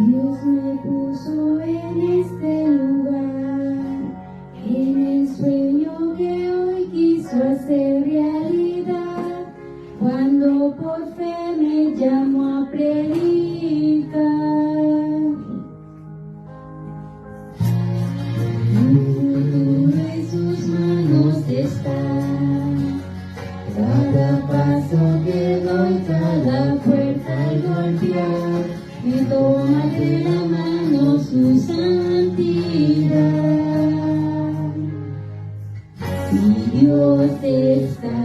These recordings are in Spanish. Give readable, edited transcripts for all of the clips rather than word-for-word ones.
Dios me puso en este lugar, en el sueño que hoy quiso hacer realidad, cuando por fe me llamó a predicar. Mi futuro en sus manos está, cada paso que doy, cada puerta al golpear, me toma de la mano su santidad. Mi Dios está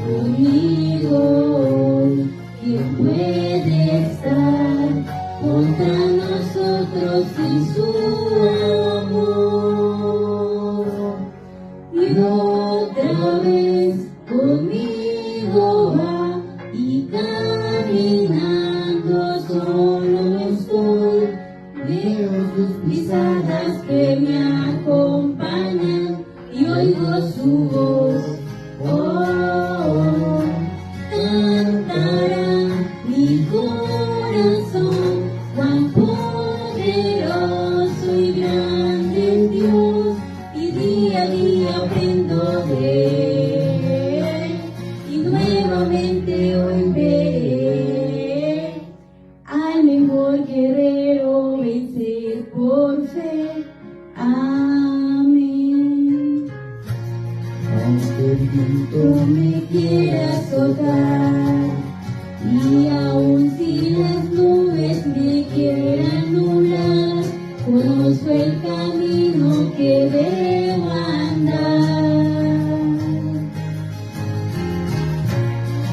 conmigo hoy, ¿quién puede estar contra nosotros sin su amor? Y otra vez conmigo va, y caminando solo estoy, veo sus pisadas que me acompañan y oigo su voz. Oh, cantará mi corazón, cuán poderoso y grande es Dios, y día a día aprendo de él, y nuevamente hoy veré al mejor guerrero vencer por fe. Amén. Aunque el viento me quiera azotar, y aun si las nubes me quieran nublar, conozco el camino que debo andar.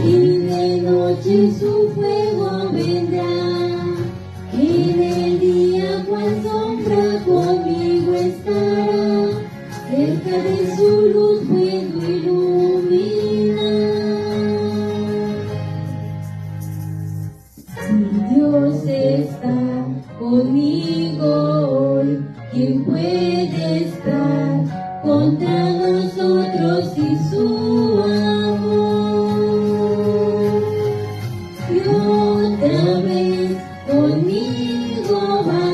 Y de noche su fuego vendrá, en el día cual sombra conmigo estará, cerca de su luz puedo iluminar. Mi Dios está conmigo hoy, ¿quién puede estar contra nosotros y su amor? Y otra vez conmigo va,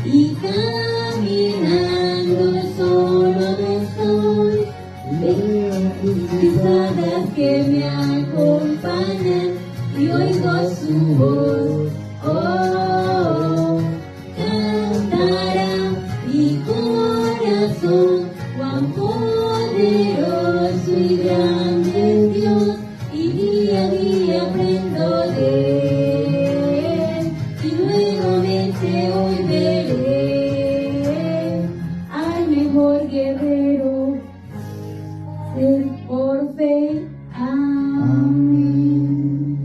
y caminando solo estoy, veo sus pisadas que me acompañan y oigo su voz. Oh, cantará mi corazón, cuán poderoso y grande es Dios, y día a día aprendo de él, y nuevamente hoy veré al mejor guerrero ser por fe. Amén.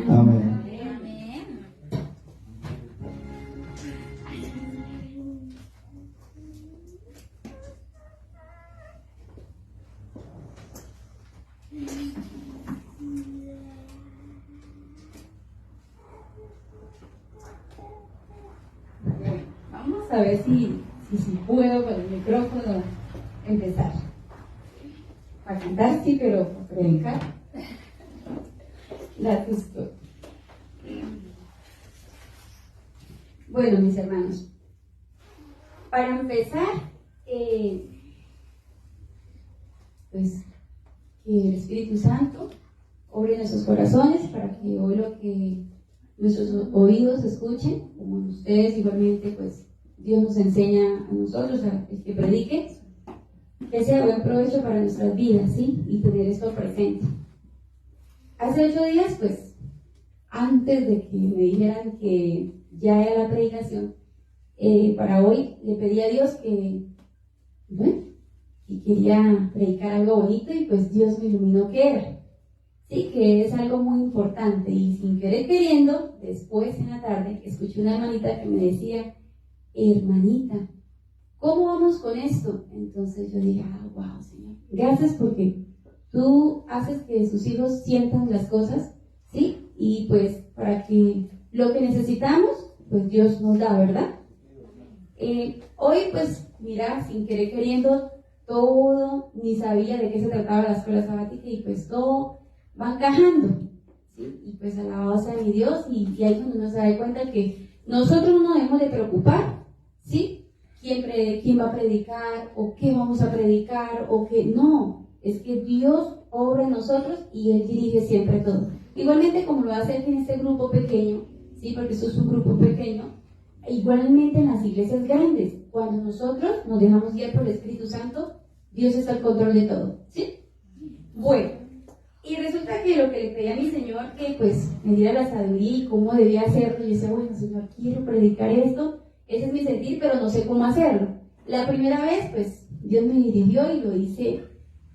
Amén. Vamos a ver si puedo con el micrófono empezar. Para cantar sí, pero para predicar la justo. Bueno, mis hermanos, para empezar, pues que el Espíritu Santo obre nuestros corazones para que hoy lo que nuestros oídos escuchen, como ustedes igualmente, pues Dios nos enseña a nosotros, a el que predique, que sea buen provecho para nuestras vidas, ¿sí? Y tener esto presente. Hace 8 días, pues, antes de que me dijeran que ya era la predicación, para hoy le pedí a Dios que, bueno, y quería predicar algo bonito, y pues Dios me iluminó que era, sí, que es algo muy importante. Y sin querer queriendo, después en la tarde, escuché una hermanita que me decía, hermanita, ¿cómo vamos con esto? Entonces yo dije, wow, Señor, gracias porque tú haces que sus hijos sientan las cosas, ¿sí? Y pues para que lo que necesitamos, pues Dios nos da, ¿verdad? Hoy pues, mira, sin querer queriendo, todo, ni sabía de qué se trataba la escuela sabática y pues todo va encajando, ¿sí? Y pues alabado sea mi Dios y ahí cuando uno se da cuenta que nosotros no nos debemos de preocupar, ¿sí? ¿Quién va a predicar o qué vamos a predicar o qué? No, es que Dios obra en nosotros y Él dirige siempre todo. Igualmente como lo hace en este grupo pequeño, ¿sí? Porque esto es un grupo pequeño, igualmente en las iglesias grandes, cuando nosotros nos dejamos guiar por el Espíritu Santo, Dios está al control de todo, ¿sí? Bueno, y resulta que lo que le pedí a mi Señor, que pues me diera la sabiduría y cómo debía hacerlo, y yo decía, bueno, Señor, quiero predicar esto, ese es mi sentir, pero no sé cómo hacerlo. La primera vez, pues, Dios me dirigió y lo hice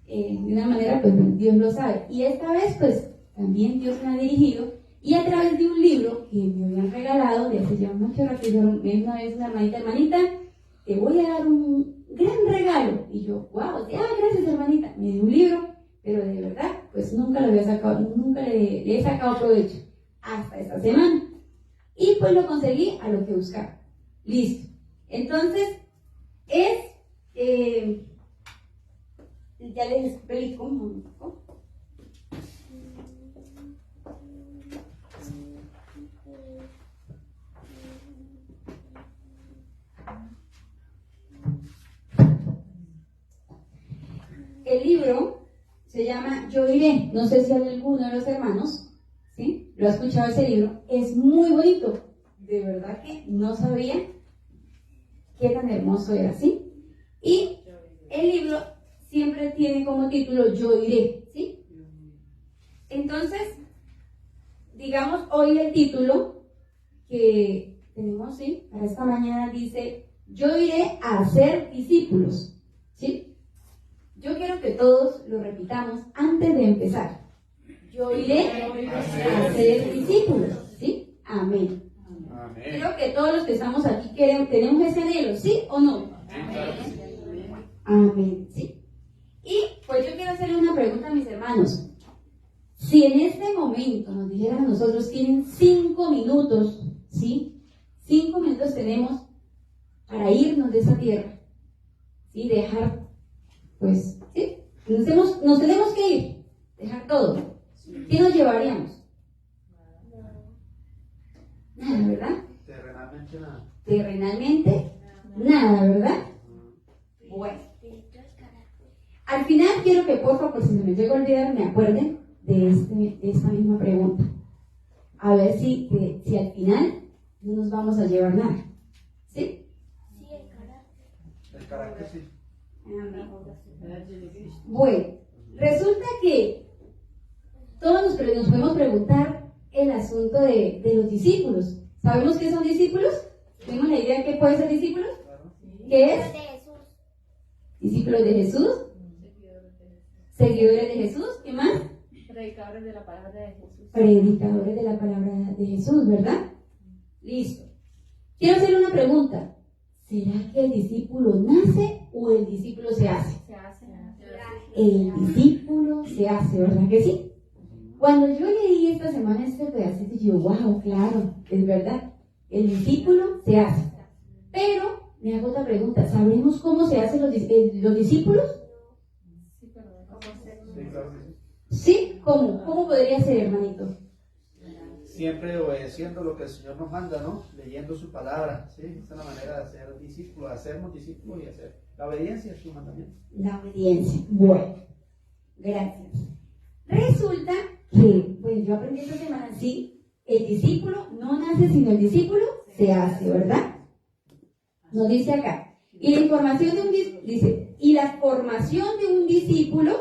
de una manera, pues, Dios lo sabe. Y esta vez, pues, también Dios me ha dirigido, y a través de un libro que me habían regalado de hace ya mucho rato, una vez una hermanita, te voy a dar un gran regalo. Y yo, wow, gracias hermanita, me dio un libro, pero de verdad, pues nunca lo había sacado, nunca le he sacado provecho, hasta esta semana. Y pues lo conseguí a lo que buscaba. Listo. Entonces, ya les explico un poco. El libro se llama Yo iré. No sé si alguno de los hermanos, ¿sí?, lo ha escuchado ese libro. Es muy bonito. De verdad que no sabía qué tan hermoso era, ¿sí? Y el libro siempre tiene como título Yo iré, ¿sí? Entonces, digamos, hoy el título que tenemos, ¿sí?, para esta mañana dice, yo iré a hacer discípulos, ¿sí? Yo quiero que todos lo repitamos antes de empezar. Yo iré a hacer discípulos, ¿sí? Amén. Creo que todos los que estamos aquí tenemos ese anhelo, ¿sí o no? Amén, ¿sí? Y pues yo quiero hacerle una pregunta a mis hermanos. Si en este momento nos dijeran a nosotros, tienen 5 minutos, ¿sí? 5 minutos tenemos para irnos de esa tierra, ¿sí? Dejar, pues, ¿sí? Nos tenemos que ir, dejar todo. ¿Qué nos llevaríamos? Nada, ¿verdad? Terrenalmente nada. Terrenalmente, nada, ¿verdad? Bueno. Al final quiero que por favor, si se me llega a olvidar, me acuerden de esta misma pregunta. A ver si al final no nos vamos a llevar nada. ¿Sí? Sí, el carácter. El carácter sí. Bueno, resulta que todos nos podemos preguntar el asunto de los discípulos. ¿Sabemos qué son discípulos? ¿Tenemos la idea de qué puede ser discípulos? ¿Qué es? De Jesús. Discípulos de Jesús. Seguidores de Jesús. ¿Qué más? Predicadores de la palabra de Jesús. Predicadores de la palabra de Jesús, ¿verdad? Listo. Quiero hacerle una pregunta. ¿Será que el discípulo nace o el discípulo se hace? Se hace. El discípulo se hace, ¿verdad que sí? Cuando yo leí esta semana este pedacito, yo, wow, claro, es verdad. El discípulo se hace. Pero me hago otra pregunta. ¿Sabemos cómo se hacen los discípulos? Sí, pero ¿cómo hacerlo? Sí, claro que sí. ¿Sí? ¿Cómo? ¿Cómo podría ser, hermanito? Siempre obedeciendo lo que el Señor nos manda, ¿no? Leyendo su palabra, ¿sí? Esa es la manera de ser discípulos, hacernos discípulos y hacer. La obediencia es su mandamiento. La obediencia. Bueno, gracias. Resulta que, pues yo aprendí esta semana, sí, el discípulo no nace, sino el discípulo se hace, ¿verdad? Nos dice acá. Y la información de un dice, y la formación de un discípulo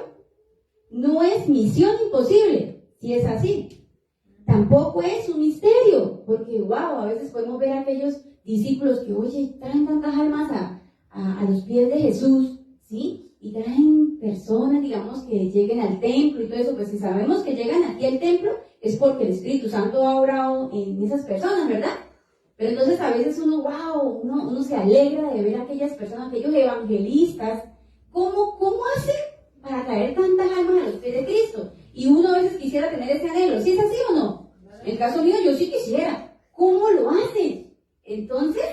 no es misión imposible, si es así. Tampoco es un misterio, porque wow, a veces podemos ver a aquellos discípulos que, oye, traen tantas almas a los pies de Jesús, ¿sí? y traen personas, digamos, que lleguen al templo y todo eso, pues si sabemos que llegan aquí al templo es porque el Espíritu Santo ha obrado en esas personas, ¿verdad? Pero entonces a veces uno se alegra de ver a aquellas personas, aquellos evangelistas, ¿cómo hacen para traer tantas almas a los pies de Cristo? Y uno a veces quisiera tener ese anhelo, ¿sí es así o no? En el caso mío yo sí quisiera. ¿Cómo lo hacen? Entonces,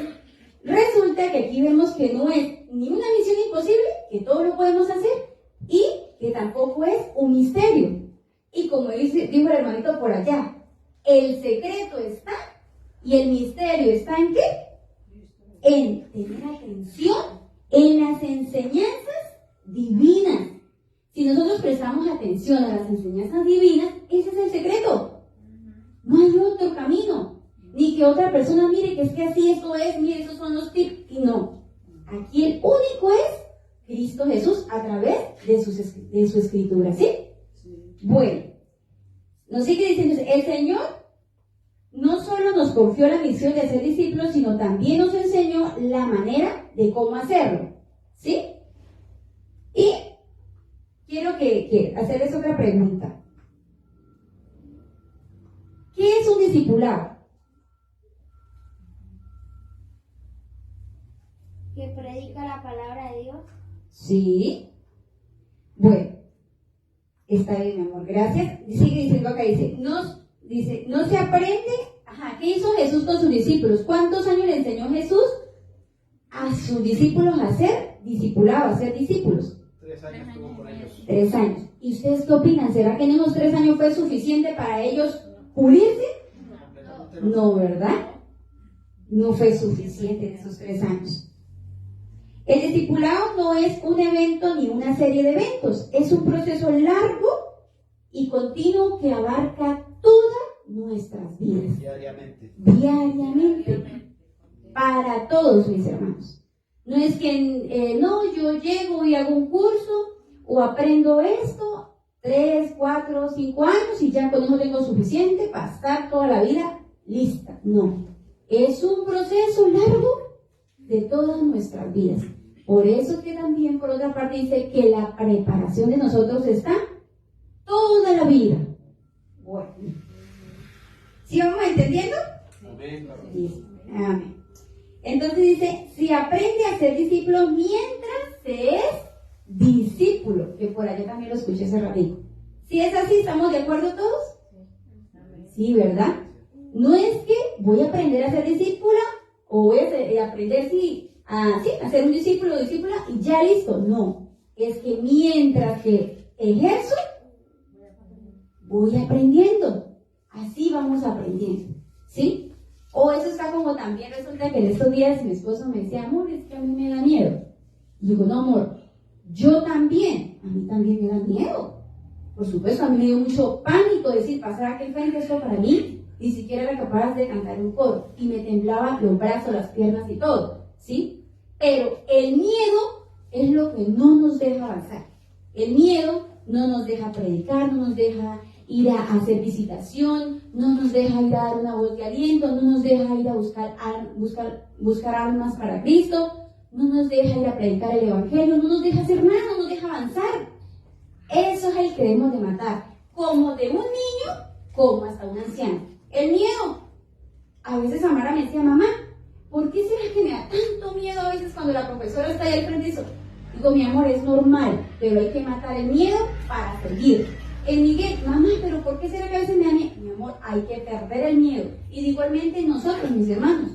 resulta que aquí vemos que no es ni una misión imposible, que todo lo podemos hacer, y que tampoco es un misterio. Y como dijo el hermanito por allá, el secreto está, y el misterio está ¿en qué? En tener atención en las enseñanzas divinas. Si nosotros prestamos atención a las enseñanzas divinas, ese es el secreto. No hay otro camino. Ni que otra persona mire que es que así esto es, mire, esos son los tips. Y no. Aquí el único es Cristo Jesús a través de su escritura. ¿Sí? Bueno. Nos sigue diciendo, el Señor no solo nos confió la misión de ser discípulos, sino también nos enseñó la manera de cómo hacerlo. ¿Sí? Y quiero hacerles otra pregunta. ¿Qué es un discipulado? Que predica la palabra de Dios. Sí. Bueno, está bien, mi amor, gracias. Sigue diciendo acá, no se aprende. Ajá, ¿qué hizo Jesús con sus discípulos? ¿Cuántos años le enseñó Jesús a sus discípulos a ser discipulados, a ser discípulos? 3 años estuvo con ellos. 3 años. ¿Y ustedes qué opinan? ¿Será que en esos 3 años fue suficiente para ellos pulirse? No, ¿verdad? No fue suficiente en esos 3 años. El discipulado no es un evento ni una serie de eventos, es un proceso largo y continuo que abarca todas nuestras vidas. Diariamente. Para todos mis hermanos. No es que, yo llego y hago un curso o aprendo esto, 3, 4, 5 años y ya con eso tengo suficiente para estar toda la vida lista. No, es un proceso largo de todas nuestras vidas. Por eso que también, por otra parte, dice que la preparación de nosotros está toda la vida. Bueno, ¿sí vamos entendiendo? Amén. Sí. Amén. Entonces dice, si aprende a ser discípulo mientras se es discípulo, que por allá también lo escuché hace ratito. Si es así, ¿estamos de acuerdo todos? Sí, ¿verdad? No es que voy a aprender a ser discípula o voy a aprender a ser un discípulo o discípula y ya listo. No, es que mientras que ejerzo, voy aprendiendo. Así vamos aprendiendo, ¿sí? O eso está como también, resulta que en estos días mi esposo me decía, amor, es que a mí me da miedo. Y digo, no, amor, a mí también me da miedo. Por supuesto, a mí me dio mucho pánico decir, pasar aquel frente, esto para mí, ni siquiera era capaz de cantar un coro. Y me temblaban los brazos, las piernas y todo, ¿sí? Pero el miedo es lo que no nos deja avanzar. El miedo no nos deja predicar, no nos deja ir a hacer visitación, no nos deja ir a dar una voz de aliento, no nos deja ir a buscar almas para Cristo, no nos deja ir a predicar el Evangelio, no nos deja hacer nada, no nos deja avanzar. Eso es el que debemos de matar, como de un niño, como hasta un anciano. El miedo. A veces Amara me decía, mamá, ¿por qué será que me da tanto miedo a veces cuando la profesora está ahí al frente y eso? Digo, mi amor, es normal, pero hay que matar el miedo para seguir. El Miguel, mamá, pero ¿por qué será que a veces me da miedo? Mi amor, hay que perder el miedo. Y igualmente nosotros, mis hermanos,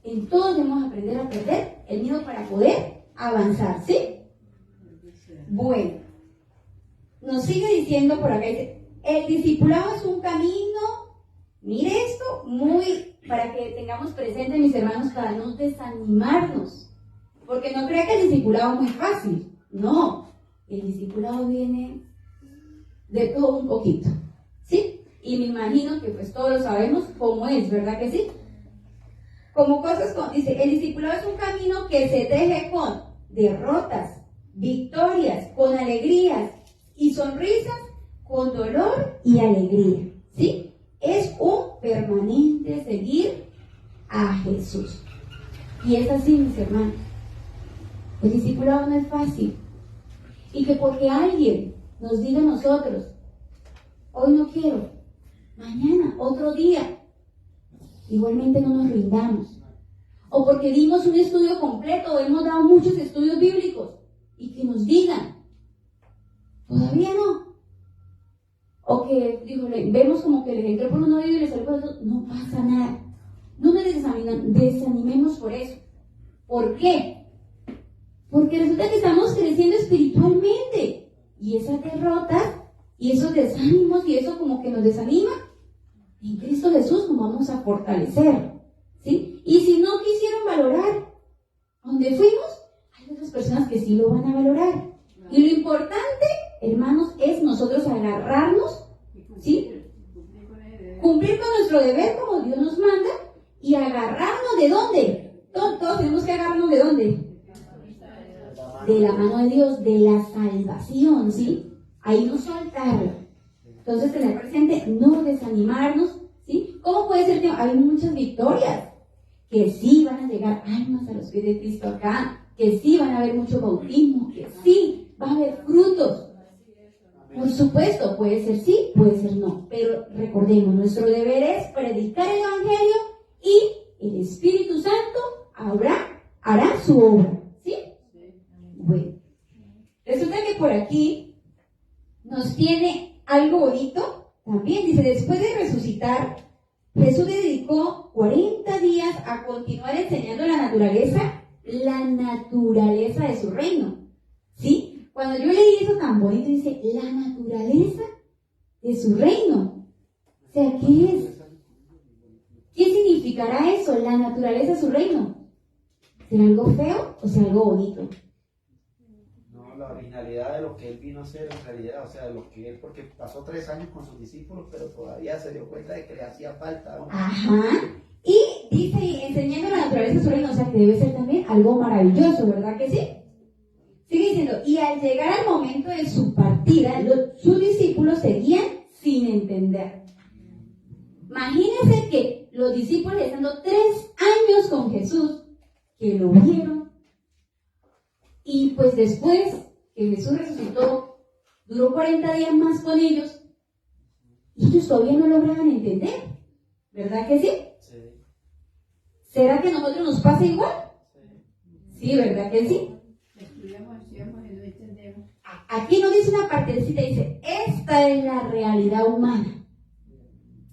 en todos debemos aprender a perder el miedo para poder avanzar, ¿sí? Bueno, nos sigue diciendo por acá, dice, el discipulado es un camino, mire esto, para que tengamos presente, mis hermanos, para no desanimarnos. Porque no crea que el discipulado es muy fácil. No, el discipulado viene de todo un poquito, ¿sí? Y me imagino que pues todos lo sabemos cómo es, ¿verdad que sí? Como dice, el discipulado es un camino que se teje con derrotas, victorias, con alegrías y sonrisas, con dolor y alegría, ¿sí? Es un permanente seguir a Jesús. Y es así, mis hermanos. El discipulado no es fácil. Y que porque alguien nos diga a nosotros, hoy no quiero, mañana, otro día, igualmente no nos rindamos. O porque dimos un estudio completo o hemos dado muchos estudios bíblicos y que nos digan, todavía no. O que vemos como que les entró por un oído y les salió por otro, no pasa nada. No nos desanimemos por eso. ¿Por qué? Porque resulta que estamos creciendo espiritualmente y esas derrotas y esos desánimos y eso como que nos desanima, en Cristo Jesús nos vamos a fortalecer, ¿sí? Y si no quisieron valorar donde fuimos, hay otras personas que sí lo van a valorar. Y lo importante, hermanos, es nosotros agarrarnos, ¿sí? Cumplir con nuestro deber como Dios nos manda y agarrarnos ¿de dónde? Todos tenemos que agarrarnos ¿de dónde? De la mano de Dios, de la salvación, ¿sí? Ahí no soltarla. Entonces, tener presente, no desanimarnos, ¿sí? ¿Cómo puede ser que hay muchas victorias? Que sí van a llegar almas a los pies de Cristo acá, que sí van a haber mucho bautismo, que sí va a haber frutos. Por supuesto, puede ser sí, puede ser no, pero recordemos, nuestro deber es predicar el Evangelio y el Espíritu Santo hará su obra, ¿sí? Bueno, resulta que por aquí nos tiene algo bonito, también dice, después de resucitar, Jesús le dedicó 40 días a continuar enseñando la naturaleza de su reino, ¿sí? Cuando yo leí eso tan bonito, dice, la naturaleza de su reino. O sea, ¿qué es? ¿Qué significará eso, la naturaleza de su reino? ¿Será algo feo o será algo bonito? No, la originalidad de lo que él vino a hacer en realidad, o sea, de lo que él, porque pasó 3 años con sus discípulos, pero todavía se dio cuenta de que le hacía falta, ¿no? Ajá. Y dice, enseñando la naturaleza de su reino, o sea, que debe ser también algo maravilloso, ¿verdad que sí? Sigue diciendo, y al llegar al momento de su partida, sus discípulos seguían sin entender. Imagínense que los discípulos estando 3 años con Jesús, que lo vieron, y pues después que Jesús resucitó, duró 40 días más con ellos, y ellos todavía no lograban entender, ¿verdad que sí? Sí. ¿Será que a nosotros nos pasa igual? Sí, ¿verdad que sí? Estudiamos y no entendemos. Aquí nos dice una partecita, dice, esta es la realidad humana.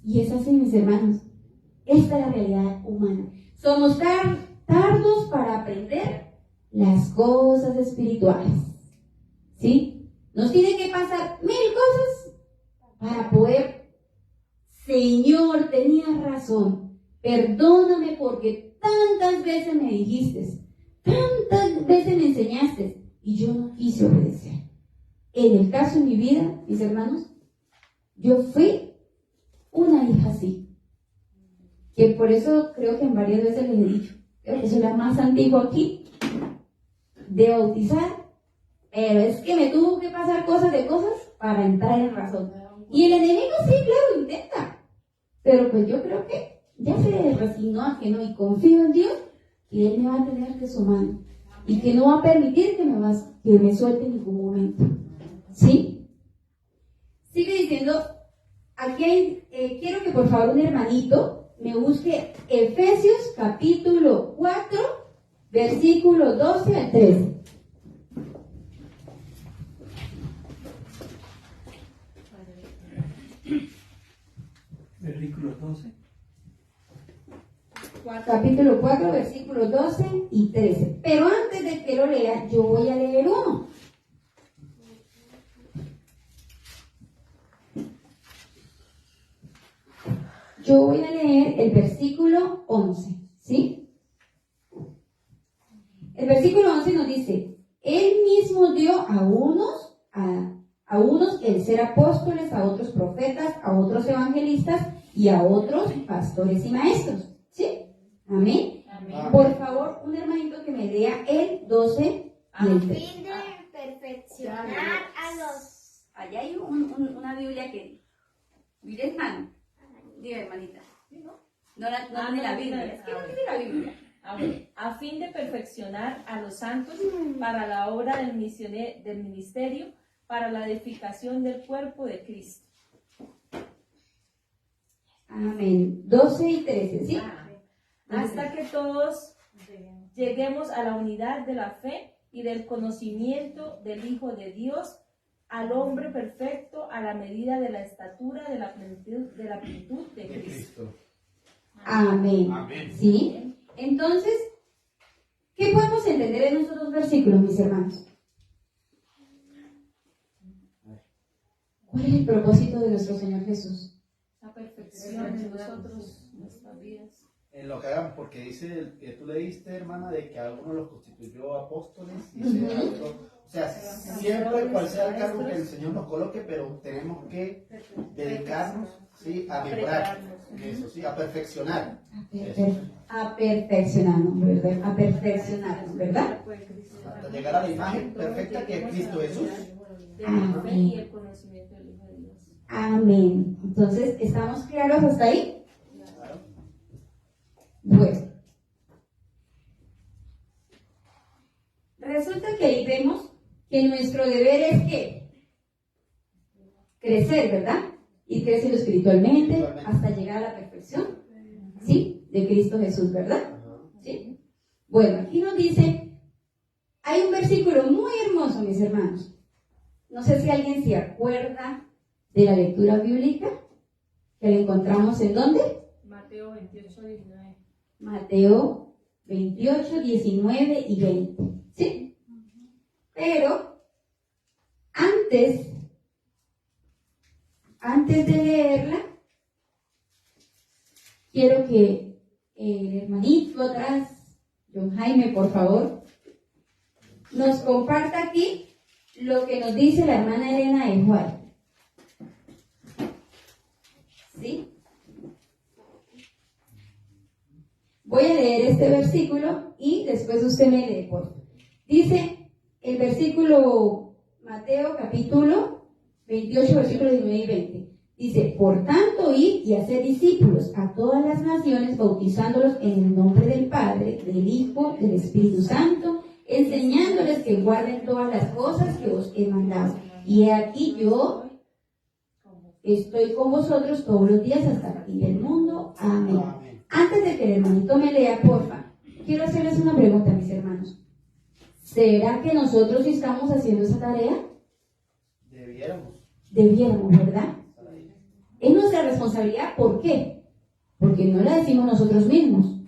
Y es así, mis hermanos, esta es la realidad humana. Somos tardos para aprender las cosas espirituales, ¿sí? Nos tiene que pasar 1000 cosas para poder, Señor, tenías razón, perdóname porque tantas veces me dijiste, tantas veces me enseñaste y yo no quise obedecer. En el caso de mi vida, mis hermanos, yo fui una hija así, que por eso creo que en varias veces les he dicho, creo que soy la más antigua aquí de bautizar, pero es que me tuvo que pasar cosas para entrar en razón. Y el enemigo sí, claro, intenta, pero pues yo creo que ya se resignó a que no, y confío en Dios que Él me va a tener de su mano y que no va a permitir que me suelte en ningún momento, ¿sí? Sigue diciendo, aquí hay, quiero que por favor un hermanito me busque Efesios capítulo 4, versículo 12 al 13. Versículo 12. Capítulo 4, versículos 12 y 13. Pero antes de que lo lea, yo voy a leer uno. Yo voy a leer el versículo 11, ¿sí? El versículo 11 nos dice, Él mismo dio a unos el ser apóstoles, a otros profetas, a otros evangelistas y a otros pastores y maestros, ¿sí? Amén. Amén. Por favor, un hermanito que me lea el 12 y A el fin 13. de perfeccionar a los... Allá hay una Biblia que... Mire, hermano. Diga, hermanita. No tiene la Biblia. Es que no tiene la Biblia. Amén. A fin de perfeccionar a los santos para la obra del ministerio, para la edificación del cuerpo de Cristo. Amén. 12 y 13, ¿sí? Hasta que todos lleguemos a la unidad de la fe y del conocimiento del Hijo de Dios, al hombre perfecto, a la medida de la estatura de la plenitud de Cristo. Amén. Amén. ¿Sí? Entonces, ¿qué podemos entender en estos dos versículos, mis hermanos? ¿Cuál es el propósito de nuestro Señor Jesús? La perfección en nosotros, nuestras vidas. En lo que hagamos, porque dice que tú leíste, hermana, de que a algunos los constituyó apóstoles, dice a otros, o sea, siempre cual sea el cargo que el Señor nos coloque, pero tenemos que dedicarnos, ¿sí?, a mejorar eso, ¿sí?, a perfeccionar. A perfeccionarnos, ¿verdad? A perfeccionarnos, ¿verdad? Hasta llegar a la imagen perfecta que es Cristo Jesús. De la fe y el conocimiento del Hijo de Dios. Amén. Entonces, ¿estamos claros hasta ahí? Claro. Bueno. Resulta que ahí vemos que nuestro deber es que crecer, ¿verdad? Y crecer espiritualmente hasta llegar a la perfección, ¿sí? De Cristo Jesús, ¿verdad? ¿Sí? Bueno, aquí nos dice, hay un versículo muy hermoso, mis hermanos. No sé si alguien se acuerda de la lectura bíblica, que la encontramos ¿en dónde? Mateo 28, 19. Mateo 28, 19 y 20, ¿sí? Pero antes de leerla, quiero que el hermanito atrás, John Jaime, por favor, nos comparta aquí lo que nos dice la hermana Elena de Juárez. ¿Sí? Voy a leer este versículo y después usted me lee, por favor. Dice el versículo Mateo capítulo 28, versículos 19 y 20. Dice, por tanto, id y haced discípulos a todas las naciones, bautizándolos en el nombre del Padre, del Hijo, del Espíritu Santo, enseñándoles que guarden todas las cosas que os he mandado. Y he aquí yo estoy con vosotros todos los días hasta el fin del mundo. Amén. Antes de que el hermanito me lea, porfa, quiero hacerles una pregunta, mis hermanos. ¿Será que nosotros estamos haciendo esa tarea? Debiéramos, ¿verdad? Es nuestra responsabilidad. ¿Por qué? Porque no la decimos nosotros mismos.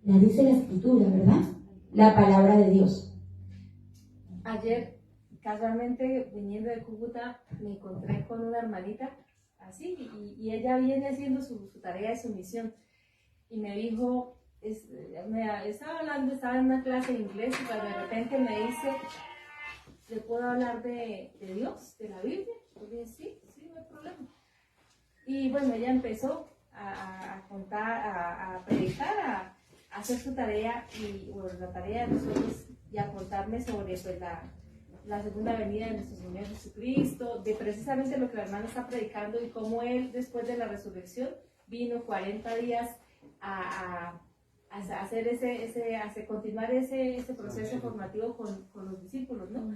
La dice la Escritura, ¿verdad? La palabra de Dios. Ayer, casualmente, viniendo de Cúcuta, me encontré con una hermanita, así, y ella viene haciendo su tarea de su misión. Y me dijo, estaba hablando, estaba en una clase de inglés, y cuando de repente me dice, ¿le puedo hablar de Dios, de la Biblia? Yo dije, sí, no hay problema. Y bueno, ella empezó a contar, a predicar, a hacer su tarea, y bueno, la tarea de nosotros, y a contarme sobre pues, la segunda venida de nuestro Señor Jesucristo, de precisamente lo que la hermana está predicando y cómo Él, después de la resurrección, vino 40 días a hacer continuar ese proceso formativo con los discípulos, ¿no?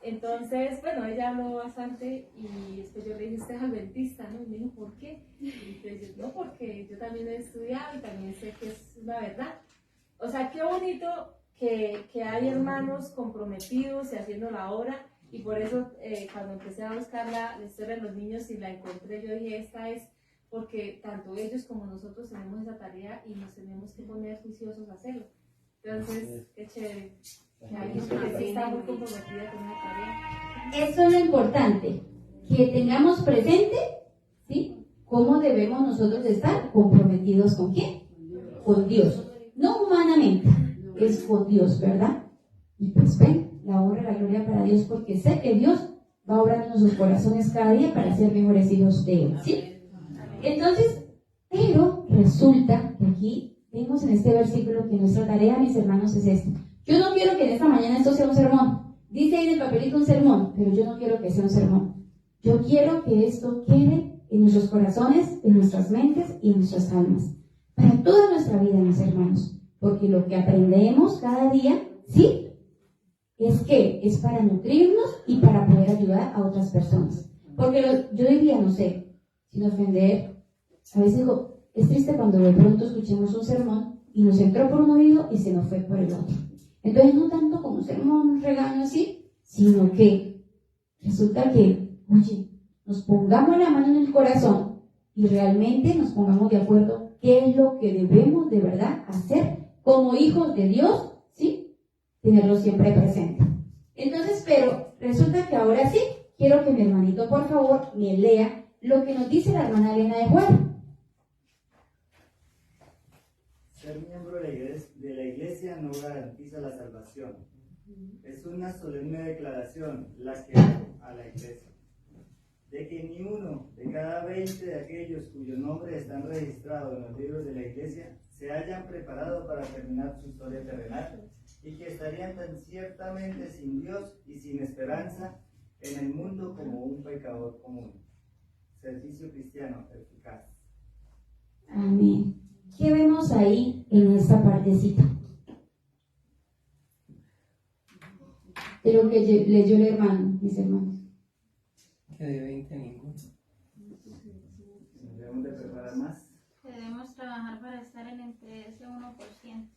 Entonces, bueno, ella habló bastante y después yo le dije, usted es adventista, ¿no? Y me dijo, ¿por qué? Y entonces, no, porque yo también he estudiado y también sé que es una verdad. O sea, qué bonito que hay hermanos comprometidos y haciendo la obra, y por eso cuando empecé a buscar la historia de los niños y la encontré, yo dije, esta es porque tanto ellos como nosotros tenemos esa tarea y nos tenemos que poner juiciosos a hacerlo. Entonces, qué chévere. Que alguien que sí está muy comprometida con esa tarea. Eso es lo importante, que tengamos presente, ¿sí?, cómo debemos nosotros de estar comprometidos con quién, con Dios, no humanamente, es con Dios, ¿verdad? Y pues ven, la honra y la gloria para Dios, porque sé que Dios va a obrar en nuestros corazones cada día para ser mejores hijos de Él, ¿sí? Entonces, pero resulta que aquí vemos en este versículo que nuestra tarea, mis hermanos, es esta. Yo no quiero que en esta mañana esto sea un sermón. Dice ahí en el papelito un sermón, pero yo no quiero que sea un sermón. Yo quiero que esto quede en nuestros corazones, en nuestras mentes y en nuestras almas. Para toda nuestra vida, mis hermanos. porque lo que aprendemos cada día, ¿sí? Es para nutrirnos y para poder ayudar a otras personas. Porque yo diría, no sé, sin ofender, a veces digo, es triste cuando de pronto escuchamos un sermón y nos entró por un oído y se nos fue por el otro. Entonces no tanto como un sermón, un regaño así, sino que resulta que, oye, nos pongamos la mano en el corazón y realmente nos pongamos de acuerdo qué es lo que debemos de verdad hacer como hijos de Dios, ¿sí? Tenerlo siempre presente. Entonces, pero resulta que ahora sí, quiero que mi hermanito, por favor, me lea lo que nos dice la hermana Elena de Juárez. Ser miembro de la iglesia no garantiza la salvación. Es una solemne declaración la que hago a la iglesia, de que ni uno de cada 20 de aquellos cuyos nombres están registrados en los libros de la iglesia se hayan preparado para terminar su historia terrenal y que estarían tan ciertamente sin Dios y sin esperanza en el mundo como un pecador común. Servicio cristiano eficaz. Amén. ¿Qué vemos ahí en esta partecita? De lo que leyó el hermano, mis hermanos. Que de 20 ninguno. Nos debemos de preparar más. Debemos trabajar para estar entre ese 1%.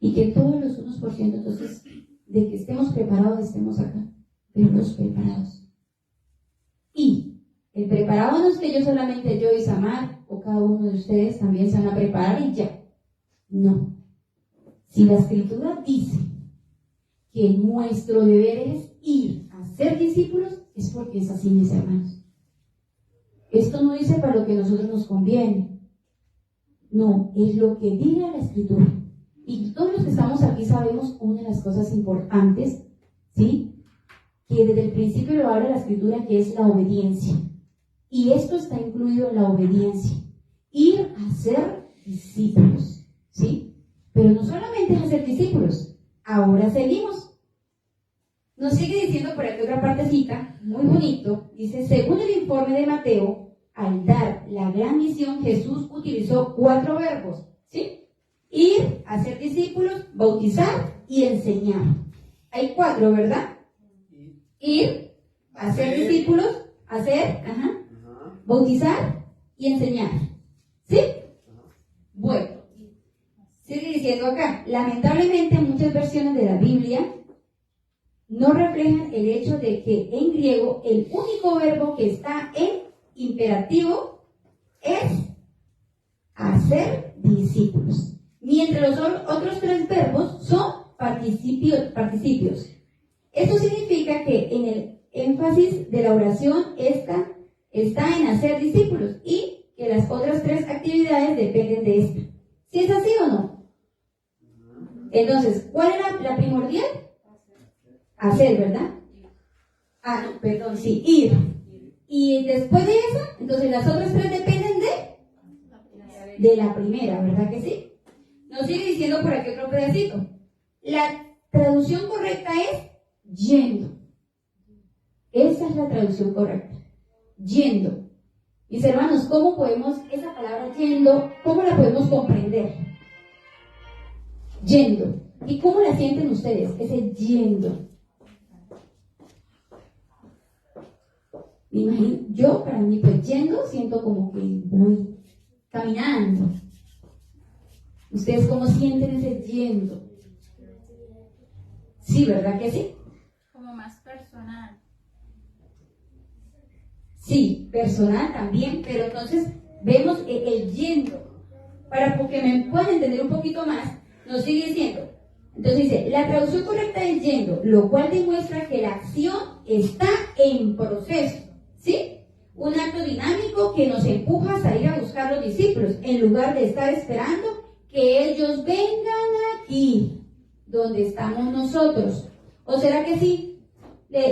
Y que todos los 1%, entonces, de que estemos preparados, estemos acá, pero los preparados. Y el preparado no es que yo solamente, yo y Samar, o cada uno de ustedes también se van a preparar y ya. No. Si la Escritura dice que nuestro deber es ir a ser discípulos, es porque es así, mis hermanos. Esto no dice para lo que a nosotros nos conviene. No, es lo que dice la Escritura. Y todos los que estamos aquí sabemos una de las cosas importantes, ¿sí? Que desde el principio lo habla la Escritura, que es la obediencia. Y esto está incluido en la obediencia. Ir a ser discípulos, ¿sí? Pero no solamente es hacer discípulos. Ahora seguimos. Nos sigue diciendo por aquí otra partecita, muy bonito. Dice, según el informe de Mateo, al dar la gran misión, Jesús utilizó 4 verbos, ¿sí? Ir, hacer discípulos, bautizar y enseñar. Hay 4, ¿verdad? Ir, hacer discípulos, bautizar y enseñar. ¿Sí? Bueno, sigue diciendo acá, lamentablemente muchas versiones de la Biblia no reflejan el hecho de que en griego el único verbo que está en imperativo es hacer discípulos, mientras los otros 3 verbos son participios. Esto significa que en el énfasis de la oración está en hacer discípulos y que las otras 3 actividades dependen de esta. ¿Sí es así o no? Entonces, ¿cuál era la primordial? Hacer, ¿verdad? Ah, no, perdón, sí, ir. Y después de esa, entonces las otras 3 dependen de la primera, ¿verdad que sí? Nos sigue diciendo por aquí otro pedacito. La traducción correcta es yendo. Esa es la traducción correcta. Yendo. Mis hermanos, ¿cómo podemos, esa palabra yendo, cómo la podemos comprender? Yendo. ¿Y cómo la sienten ustedes? Ese yendo. Me imagino, yo para mí, pues yendo, siento como que voy caminando. ¿Ustedes cómo sienten ese yendo? Sí, ¿verdad que sí? Como más personal. Sí, personal también, pero entonces vemos el yendo. Para que me puedan entender un poquito más, nos sigue diciendo. Entonces dice, la traducción correcta es yendo, lo cual demuestra que la acción está en proceso. ¿Sí? Un acto dinámico que nos empuja a salir a buscar los discípulos, en lugar de estar esperando que ellos vengan aquí, donde estamos nosotros. ¿O será que sí?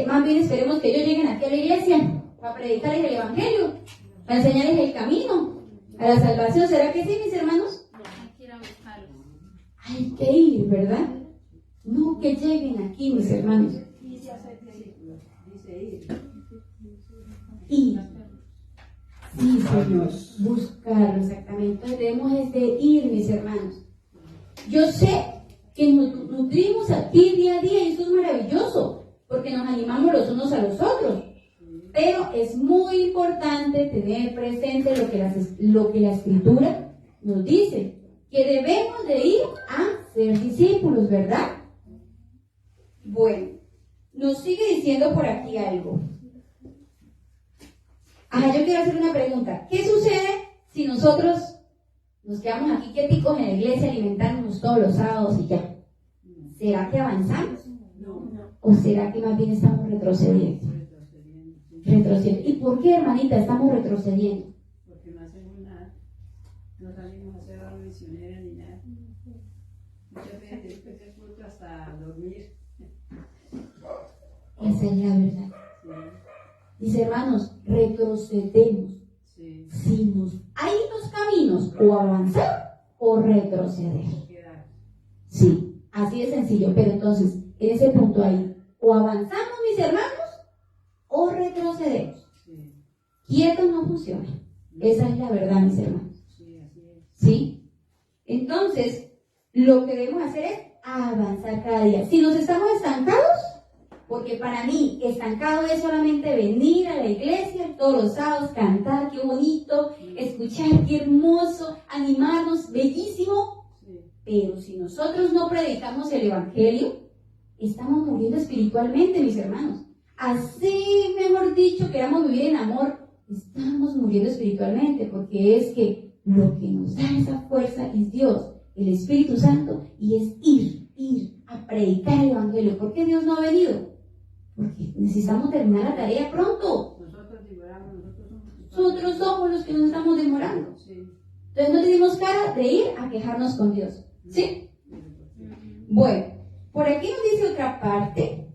Más bien esperemos que ellos lleguen aquí a la iglesia, para predicarles el evangelio, para enseñarles el camino a la salvación. ¿Será que sí, mis hermanos? Hay que ir a buscarlos. Hay que ir, ¿verdad? No que lleguen aquí, mis hermanos. Y Sí, Señor, buscarlo exactamente. Entonces debemos es de ir, mis hermanos. Yo sé que nos nutrimos aquí día a día y eso es maravilloso, porque nos animamos los unos a los otros. Pero es muy importante tener presente lo que la Escritura nos dice, que debemos de ir a ser discípulos, ¿verdad? Bueno, nos sigue diciendo por aquí algo. Yo quiero hacer una pregunta. ¿Qué sucede si nosotros nos quedamos aquí quieticos en la iglesia alimentándonos todos los sábados y ya? ¿Será que avanzamos? ¿O será que más bien estamos retrocediendo? Retrocediendo. ¿Y por qué, hermanita, estamos retrocediendo? Porque no hacemos nada, no salimos a hacer obra misionera ni nada. Muchas veces después del culto hasta dormir. Esa es la verdad. Mis hermanos, retrocedemos. Sí. Hay dos caminos, o avanzar o retroceder. Sí, así de sencillo. Pero entonces, en ese punto ahí, o avanzamos, mis hermanos, o retrocedemos. Sí. Quieto no funciona. Esa es la verdad, mis hermanos. Sí, así es. ¿Sí? Entonces, lo que debemos hacer es avanzar cada día. Si nos estamos estancados, porque para mí estancado es solamente venir a la iglesia todos los sábados, cantar, qué bonito, escuchar, qué hermoso, animarnos, bellísimo. Sí. Pero si nosotros no predicamos el evangelio, estamos muriendo espiritualmente, mis hermanos. Así, mejor dicho, queramos vivir en amor, estamos muriendo espiritualmente, porque es que lo que nos da esa fuerza es Dios, el Espíritu Santo, y es ir a predicar el evangelio. ¿Por qué Dios no ha venido? Porque necesitamos terminar la tarea pronto. Nosotros demoramos, Nosotros somos los que nos estamos demorando. Sí. Entonces no tenemos cara de ir a quejarnos con Dios. ¿Sí? Bueno, por aquí nos dice otra parte.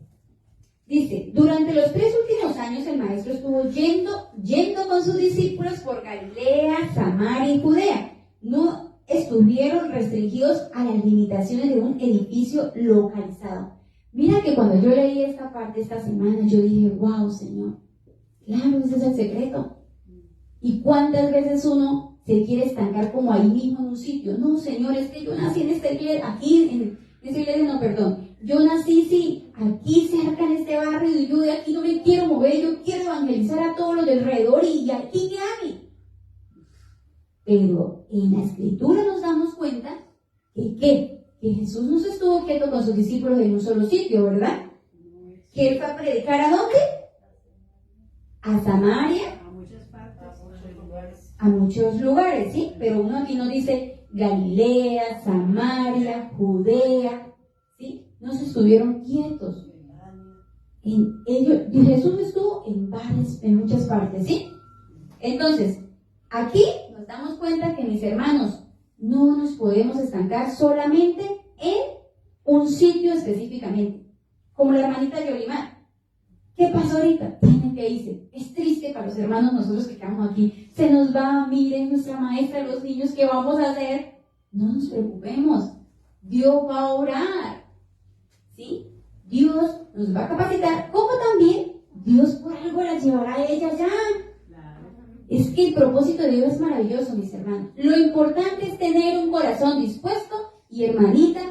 Dice, durante los 3 últimos años el maestro estuvo yendo con sus discípulos por Galilea, Samaria y Judea. No estuvieron restringidos a las limitaciones de un edificio localizado. Mira que cuando yo leí esta parte esta semana, yo dije, wow, Señor, claro, ese es el secreto. ¿Y cuántas veces uno se quiere estancar como ahí mismo en un sitio? No, Señor, es que yo nací en esta iglesia, aquí, en esta iglesia, no, perdón. Yo nací, sí, aquí cerca en este barrio, y yo de aquí no me quiero mover, yo quiero evangelizar a todos los de alrededor, y aquí qué hay. Pero en la Escritura nos damos cuenta que Jesús no se estuvo quieto con sus discípulos en un solo sitio, ¿verdad? Que Él fue a predicar ¿a dónde? A Samaria, A muchas partes, a muchos lugares, ¿sí? Pero uno aquí nos dice Galilea, Samaria, Judea, ¿sí? No se estuvieron quietos. Jesús estuvo en muchas partes, ¿sí? Entonces, aquí nos damos cuenta que, mis hermanos, no nos podemos estancar solamente en un sitio específicamente. Como la hermanita Yolimar. ¿Qué pasó ahorita? Tienen que irse. Es triste para los hermanos nosotros que quedamos aquí. Se nos va, miren, nuestra maestra, los niños, ¿qué vamos a hacer? No nos preocupemos. Dios va a orar. ¿Sí? Dios nos va a capacitar, como también Dios por algo la llevará a ella ya. Es que el propósito de Dios es maravilloso, mis hermanos. Lo importante es tener un corazón dispuesto y, hermanita,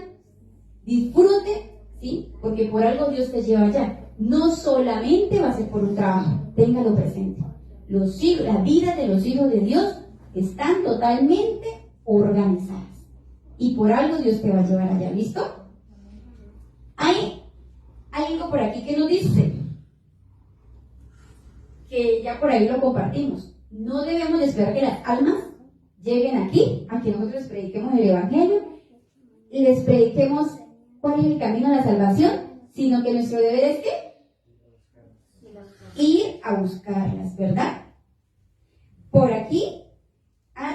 disfrute, ¿sí? Porque por algo Dios te lleva allá. No solamente va a ser por un trabajo, téngalo presente. La vida de los hijos de Dios están totalmente organizadas. Y por algo Dios te va a llevar allá, ¿listo? Hay algo por aquí que nos dice, que ya por ahí lo compartimos. No debemos de esperar que las almas lleguen aquí, a que nosotros les prediquemos el Evangelio, y les prediquemos cuál es el camino a la salvación, sino que nuestro deber es ¿qué? Ir a buscarlas, ¿verdad? Por aquí,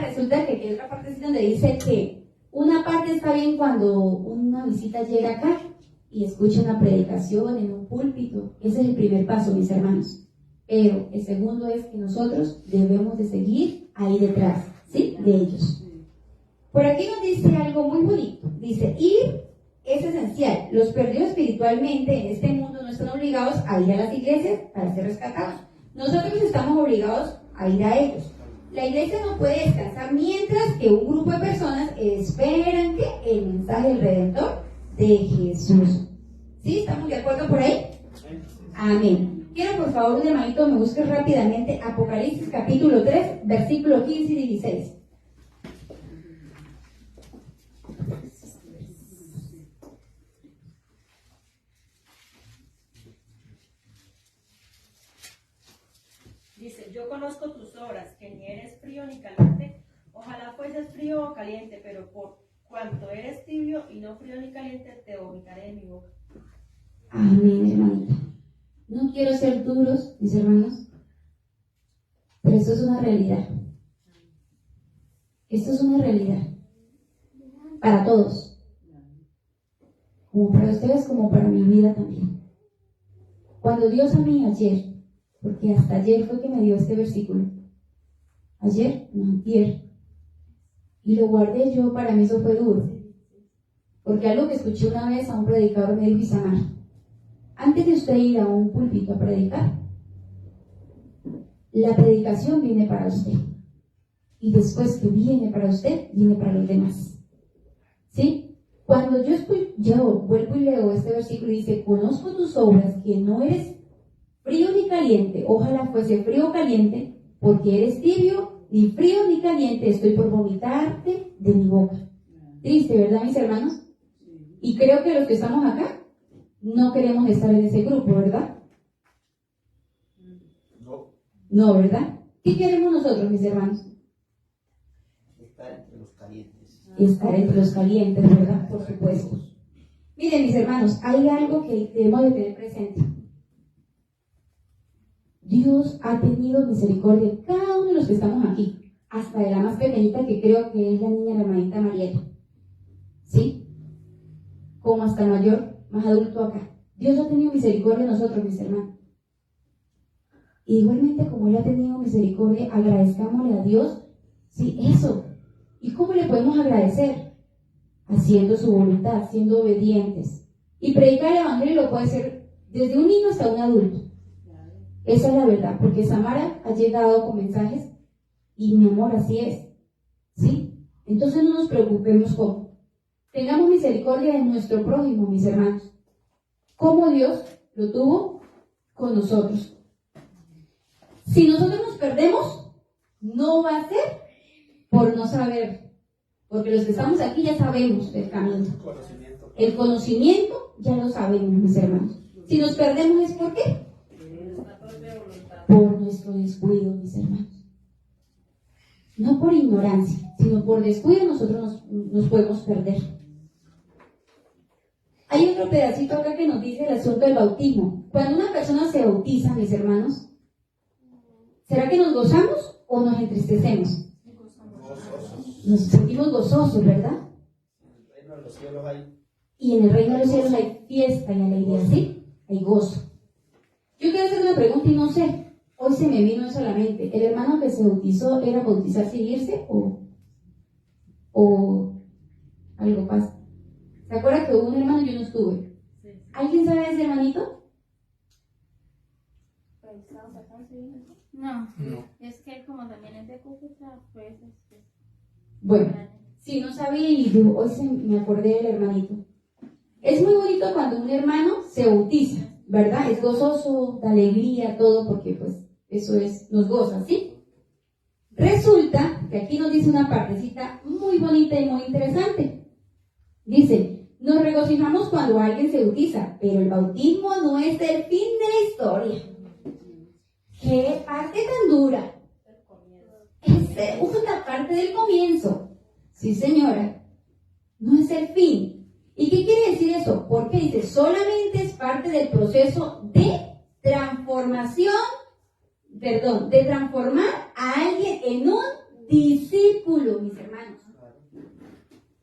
resulta que hay otra partecita donde dice que una parte está bien cuando una visita llega acá y escucha una predicación en un púlpito. Ese es el primer paso, mis hermanos. Pero el segundo es que nosotros debemos de seguir ahí detrás, ¿sí? De ellos. Por aquí nos dice algo muy bonito. Dice, ir es esencial. Los perdidos espiritualmente en este mundo no están obligados a ir a las iglesias para ser rescatados. Nosotros estamos obligados a ir a ellos. La iglesia no puede descansar mientras que un grupo de personas esperan que el mensaje del Redentor de Jesús. ¿Sí? ¿Estamos de acuerdo por ahí? Amén. Quiero por favor, un hermanito, me busque rápidamente Apocalipsis capítulo 3, versículo 15 y 16. Dice, yo conozco tus obras, que ni eres frío ni caliente. Ojalá fueses frío o caliente, pero por cuanto eres tibio y no frío ni caliente, te vomitaré de mi boca. Amén, hermanita. No quiero ser duros, mis hermanos, pero esto es una realidad. Esto es una realidad. Para todos. Como para ustedes, como para mi vida también. Cuando Dios a mí ayer, porque hasta ayer fue que me dio este versículo. Ayer, no, antier. Y lo guardé yo, para mí eso fue duro. Porque algo que escuché una vez a un predicador me dijo: Isamar, antes de usted ir a un púlpito a predicar, la predicación viene para usted. Y después que viene para usted, viene para los demás. ¿Sí? Cuando yo vuelvo y leo este versículo y dice, conozco tus obras, que no eres frío ni caliente, ojalá fuese frío o caliente, porque eres tibio, ni frío ni caliente, estoy por vomitarte de mi boca. Triste, ¿verdad, mis hermanos? Y creo que los que estamos acá no queremos estar en ese grupo, ¿verdad? No, ¿verdad? ¿Qué queremos nosotros, mis hermanos? Estar entre los calientes. Estar entre los calientes, ¿verdad? Por supuesto. Miren, mis hermanos, hay algo que debemos de tener presente. Dios ha tenido misericordia de cada uno de los que estamos aquí, hasta de la más pequeñita, que creo que es la niña, la hermanita Mariela. ¿Sí? Como hasta el mayor, más adulto acá. Dios ha tenido misericordia de nosotros, mis hermanos. Y igualmente, como Él ha tenido misericordia, agradezcámosle a Dios, sí, eso. ¿Y cómo le podemos agradecer? Haciendo su voluntad, siendo obedientes. Y predicar el evangelio lo puede ser desde un niño hasta un adulto. Esa es la verdad, porque Samara ha llegado con mensajes y mi amor, así es. ¿Sí? Entonces no nos preocupemos cómo. Tengamos misericordia de nuestro prójimo, mis hermanos. Como Dios lo tuvo con nosotros. Si nosotros nos perdemos, no va a ser por no saber, porque los que estamos aquí ya sabemos el camino. El conocimiento ya lo sabemos, mis hermanos. Si nos perdemos, ¿es por qué? Por nuestro descuido, mis hermanos. No por ignorancia, sino por descuido nosotros nos podemos perder. Hay otro pedacito acá que nos dice el asunto del bautismo. Cuando una persona se bautiza, mis hermanos, ¿será que nos gozamos o nos entristecemos? Nos sentimos gozosos, ¿verdad? En el reino de los cielos hay. Y en el reino de los cielos hay fiesta y alegría, ¿sí? Hay gozo. Yo quiero hacer una pregunta y no sé. Hoy se me vino eso a la mente. ¿El hermano que se bautizó era bautizarse y irse o algo pasa? ¿Se acuerda que hubo un hermano y yo no estuve? ¿Alguien sabe de ese hermanito? No, es que como también es de Cúcuta, pues Bueno, sí, no sabía y yo hoy me acordé del hermanito. Es muy bonito cuando un hermano se bautiza, ¿verdad? Es gozoso, da alegría, todo, porque pues eso nos goza, ¿sí? Resulta que aquí nos dice una partecita muy bonita y muy interesante. Dice, nos regocijamos cuando alguien se bautiza, pero el bautismo no es el fin de la historia. ¡Qué parte tan dura! Es una parte del comienzo. Sí, señora. No es el fin. ¿Y qué quiere decir eso? Porque dice, solamente es parte del proceso de transformación, de transformar a alguien en un discípulo, mis hermanos.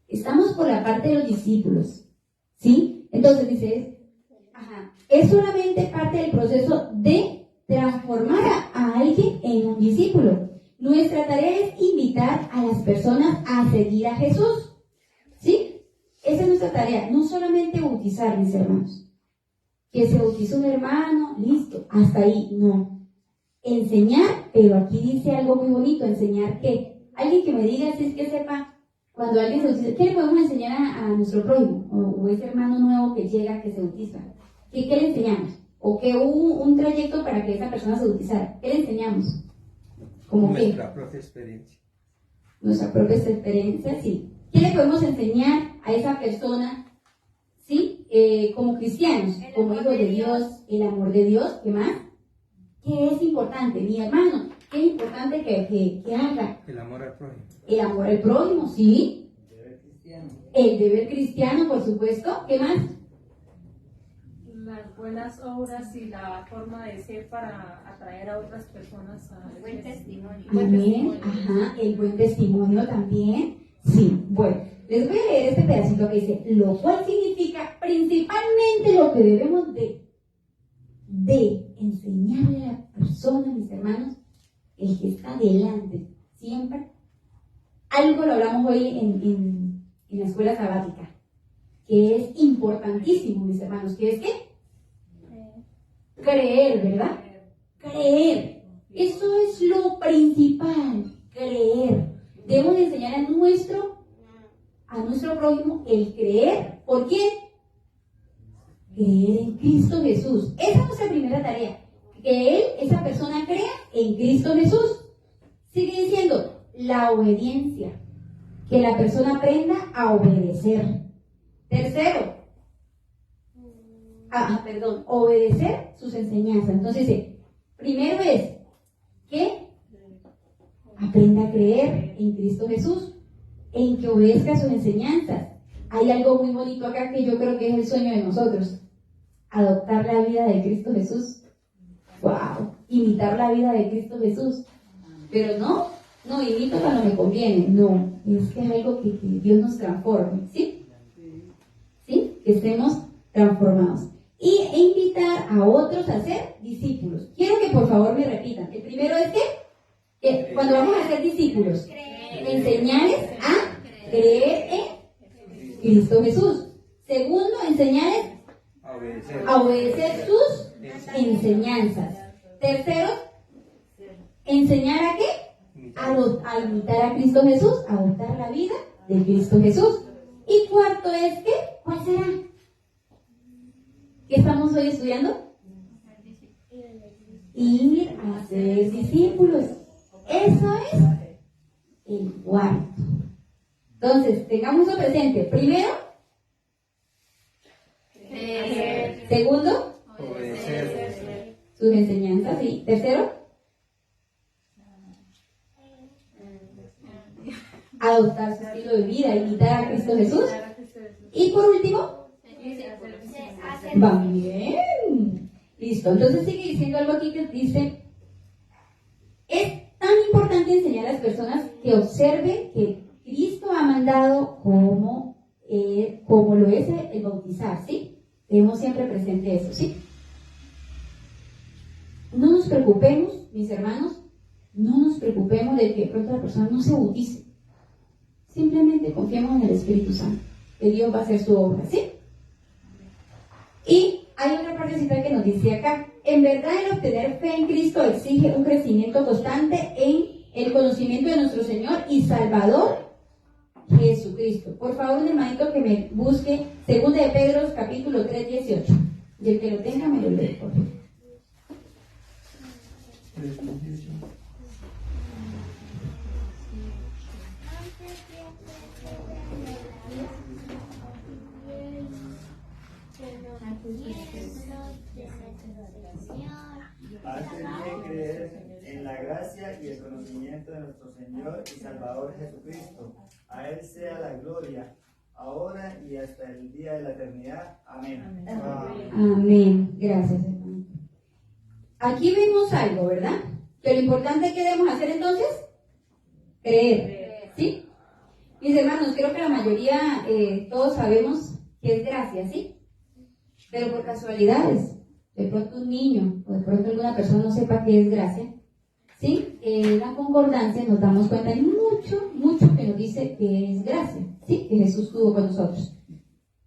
Estamos por la parte de los discípulos, ¿sí? Entonces dice, es solamente parte del proceso de transformar a alguien en un discípulo. Nuestra tarea es invitar a las personas a seguir a Jesús, ¿sí? Esa es nuestra tarea, no solamente bautizar, mis hermanos. Que se bautiza un hermano, listo, hasta ahí, no. enseñar, pero aquí dice algo muy bonito, enseñar qué. Alguien que me diga, si es que sepa, cuando alguien se bautiza, ¿qué le podemos enseñar a nuestro prójimo? O ese hermano nuevo que llega, que se bautiza. ¿Qué le enseñamos? O que hubo un trayecto para que esa persona se bautizara. ¿Qué le enseñamos? ¿Cómo qué? Nuestra propia experiencia. Nuestra propia experiencia, sí. ¿Qué le podemos enseñar a esa persona, sí? Como cristianos, como hijos de Dios, el amor de Dios, ¿qué más? ¿Qué es importante, mi hermano? ¿Qué es importante que haga? El amor al prójimo. El amor al prójimo, sí. El deber cristiano. El deber cristiano, por supuesto. ¿Qué más? Las buenas obras y la forma de ser para atraer a otras personas a Buen testimonio. Amén. Ajá, el buen testimonio también. Sí, bueno, les voy a leer este pedacito que dice, lo cual significa principalmente lo que debemos de enseñarle a la persona, mis hermanos, el que está delante, siempre. Algo lo hablamos hoy en la escuela sabática, que es importantísimo, mis hermanos, que es ¿qué? Creer, ¿verdad? Creer. Eso es lo principal, creer. Debemos de enseñar a nuestro prójimo el creer. ¿Por qué? Creer en Cristo Jesús. Esa es nuestra primera tarea. Que esa persona crea en Cristo Jesús. Sigue diciendo, la obediencia. Que la persona aprenda a obedecer. Tercero, obedecer sus enseñanzas. Entonces dice, primero es que aprenda a creer en Cristo Jesús, en que obedezca sus enseñanzas. Hay algo muy bonito acá que yo creo que es el sueño de nosotros, adoptar la vida de Cristo Jesús. ¡Wow! Imitar la vida de Cristo Jesús. Pero no imito cuando me conviene, no, es que es algo que Dios nos transforme, ¿sí? ¿Sí? Que estemos transformados. E invitar a otros a ser discípulos. Quiero que por favor me repitan. El primero es que cuando vamos a ser discípulos, enseñarles a creer en Cristo Jesús. Segundo, enseñarles a obedecer sus enseñanzas. Tercero, enseñar a qué? A imitar a Cristo Jesús, a adoptar la vida de Cristo Jesús. Y cuarto es que, ¿cuál será? ¿Qué estamos hoy estudiando? Ir a ser discípulos. Eso es el cuarto. Entonces, tengamos eso presente. Primero, segundo, Obedecer. sus enseñanzas. Y tercero, adoptar su estilo de vida, imitar a Cristo Jesús. Y por último, va bien. Listo. Entonces sigue diciendo algo aquí que dice, es tan importante enseñar a las personas que observen que Cristo ha mandado como lo es el bautizar, ¿sí? Tenemos siempre presente eso, ¿sí? No nos preocupemos, mis hermanos, no nos preocupemos de que de pronto la persona no se bautice. Simplemente confiemos en el Espíritu Santo, que Dios va a hacer su obra, ¿sí? Y hay otra partecita que nos dice acá, en verdad el obtener fe en Cristo exige un crecimiento constante en el conocimiento de nuestro Señor y Salvador Jesucristo. Por favor, un hermanito que me busque 2 de Pedro, capítulo 3, 18. Y el que lo tenga me lo lee, por favor. Antes de creer en la gracia y el conocimiento de nuestro Señor y Salvador Jesucristo, a Él sea la gloria, ahora y hasta el día de la eternidad. Amén. Amén. Gracias, hermano. Aquí vemos algo, ¿verdad? Que lo importante que debemos hacer entonces, creer. ¿Sí? Mis hermanos, creo que la mayoría, todos sabemos que es gracia, ¿sí? Pero por casualidades, de pronto un niño o de pronto alguna persona no sepa qué es gracia, ¿sí? En la concordancia nos damos cuenta, hay mucho que nos dice que es gracia, ¿sí? Que Jesús tuvo con nosotros.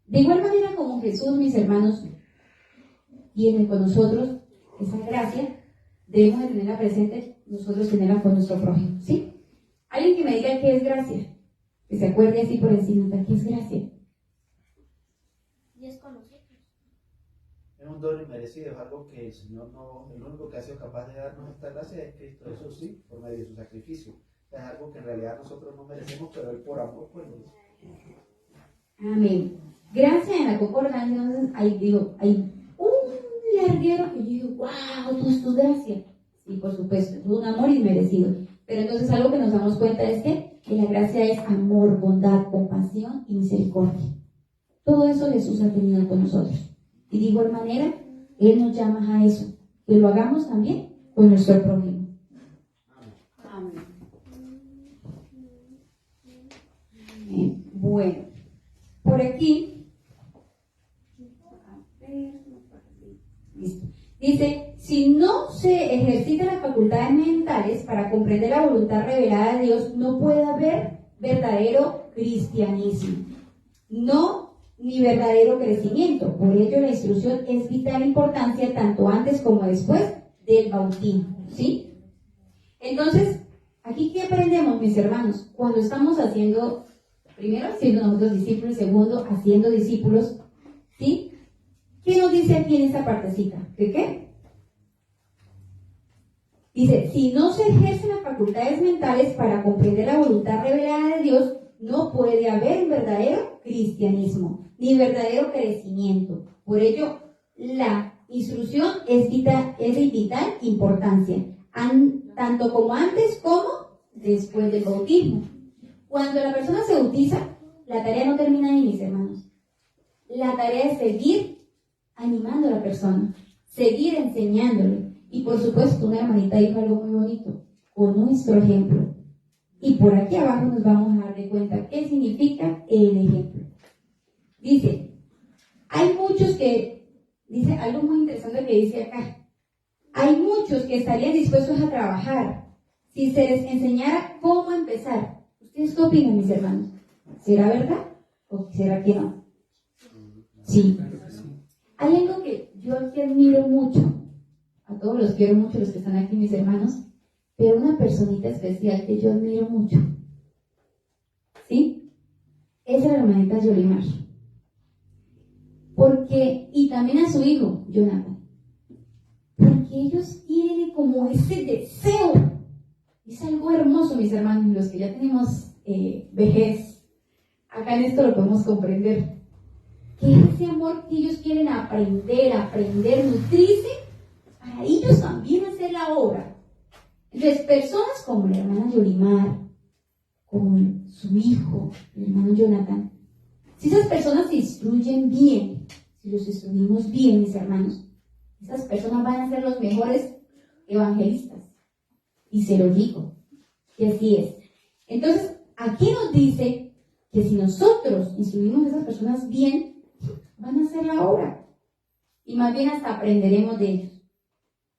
De igual manera como Jesús, mis hermanos, tiene con nosotros esa gracia, debemos de tenerla presente, nosotros tenerla con nuestro prójimo, ¿sí? Alguien que me diga qué es gracia, que se acuerde así por encima, ¿qué es gracia? Dios con nosotros. Es un don inmerecido, es algo que el Señor no, el único que ha sido capaz de darnos esta gracia es Cristo, eso sí, por medio de su sacrificio. Es algo que en realidad nosotros no merecemos, pero Él por amor, pues lo hizo. Amén. Gracia en la concordancia, entonces, hay un larguero que yo digo, wow, tú es tu gracia. Sí, por supuesto, es un amor inmerecido. Pero entonces algo que nos damos cuenta es que la gracia es amor, bondad, compasión y misericordia. Todo eso Jesús ha tenido con nosotros. Y de igual manera, Él nos llama a eso, que lo hagamos también con nuestro prójimo. Amén. Bueno, por aquí, listo. Dice, si no se ejercitan las facultades mentales para comprender la voluntad revelada de Dios, no puede haber verdadero cristianismo. No ni verdadero crecimiento. Por ello, la instrucción es vital importancia tanto antes como después del bautismo, ¿sí? Entonces, aquí ¿qué aprendemos, mis hermanos? Cuando estamos haciendo, primero, siendo nosotros discípulos, segundo, haciendo discípulos, ¿sí? ¿Qué nos dice aquí en esta partecita? ¿De qué? Dice, si no se ejercen las facultades mentales para comprender la voluntad revelada de Dios, no puede haber verdadero cristianismo, ni verdadero crecimiento. Por ello, la instrucción es de vital importancia, tanto como antes como después del bautismo. Cuando la persona se bautiza, la tarea no termina ahí, mis hermanos. La tarea es seguir animando a la persona, seguir enseñándole. Y por supuesto, una hermanita dijo algo muy bonito, con nuestro ejemplo. Y por aquí abajo nos vamos a dar de cuenta qué significa el ejemplo. Dice, hay muchos que, dice algo muy interesante que dice acá, hay muchos que estarían dispuestos a trabajar si se les enseñara cómo empezar. ¿Ustedes qué opinan, mis hermanos? ¿Será verdad o será que no? Sí. Hay algo que yo aquí admiro mucho, a todos los quiero mucho, los que están aquí, mis hermanos, pero una personita especial que yo admiro mucho, ¿sí? Es la hermanita Yolimar. Porque, y también a su hijo, Jonathan. Porque ellos tienen como ese deseo. Es algo hermoso, mis hermanos, los que ya tenemos vejez. Acá en esto lo podemos comprender. Que ese amor que ellos quieren aprender, nutrirse, para ellos también hacer la obra. Entonces, personas como la hermana Yolimar, como su hijo, el hermano Jonathan, si esas personas se instruyen bien, si los instruimos bien, mis hermanos, esas personas van a ser los mejores evangelistas. Y se lo digo, que así es. Entonces, aquí nos dice que si nosotros instruimos a esas personas bien, van a hacer la obra. Y más bien hasta aprenderemos de ellos.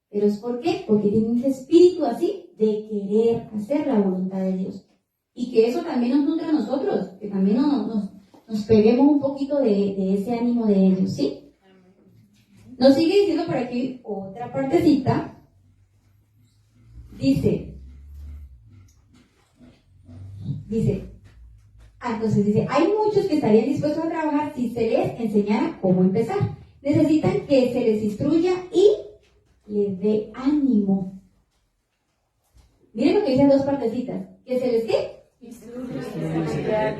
¿Pero es por qué? Porque tienen ese espíritu así de querer hacer la voluntad de Dios. Y que eso también nos nutre a nosotros, que también nos peguemos un poquito de ese ánimo de ellos, ¿sí? Nos sigue diciendo por aquí otra partecita. Dice, entonces dice, hay muchos que estarían dispuestos a trabajar si se les enseñara cómo empezar. Necesitan que se les instruya y les dé ánimo. Miren lo que dicen dos partecitas. ¿Que se les qué?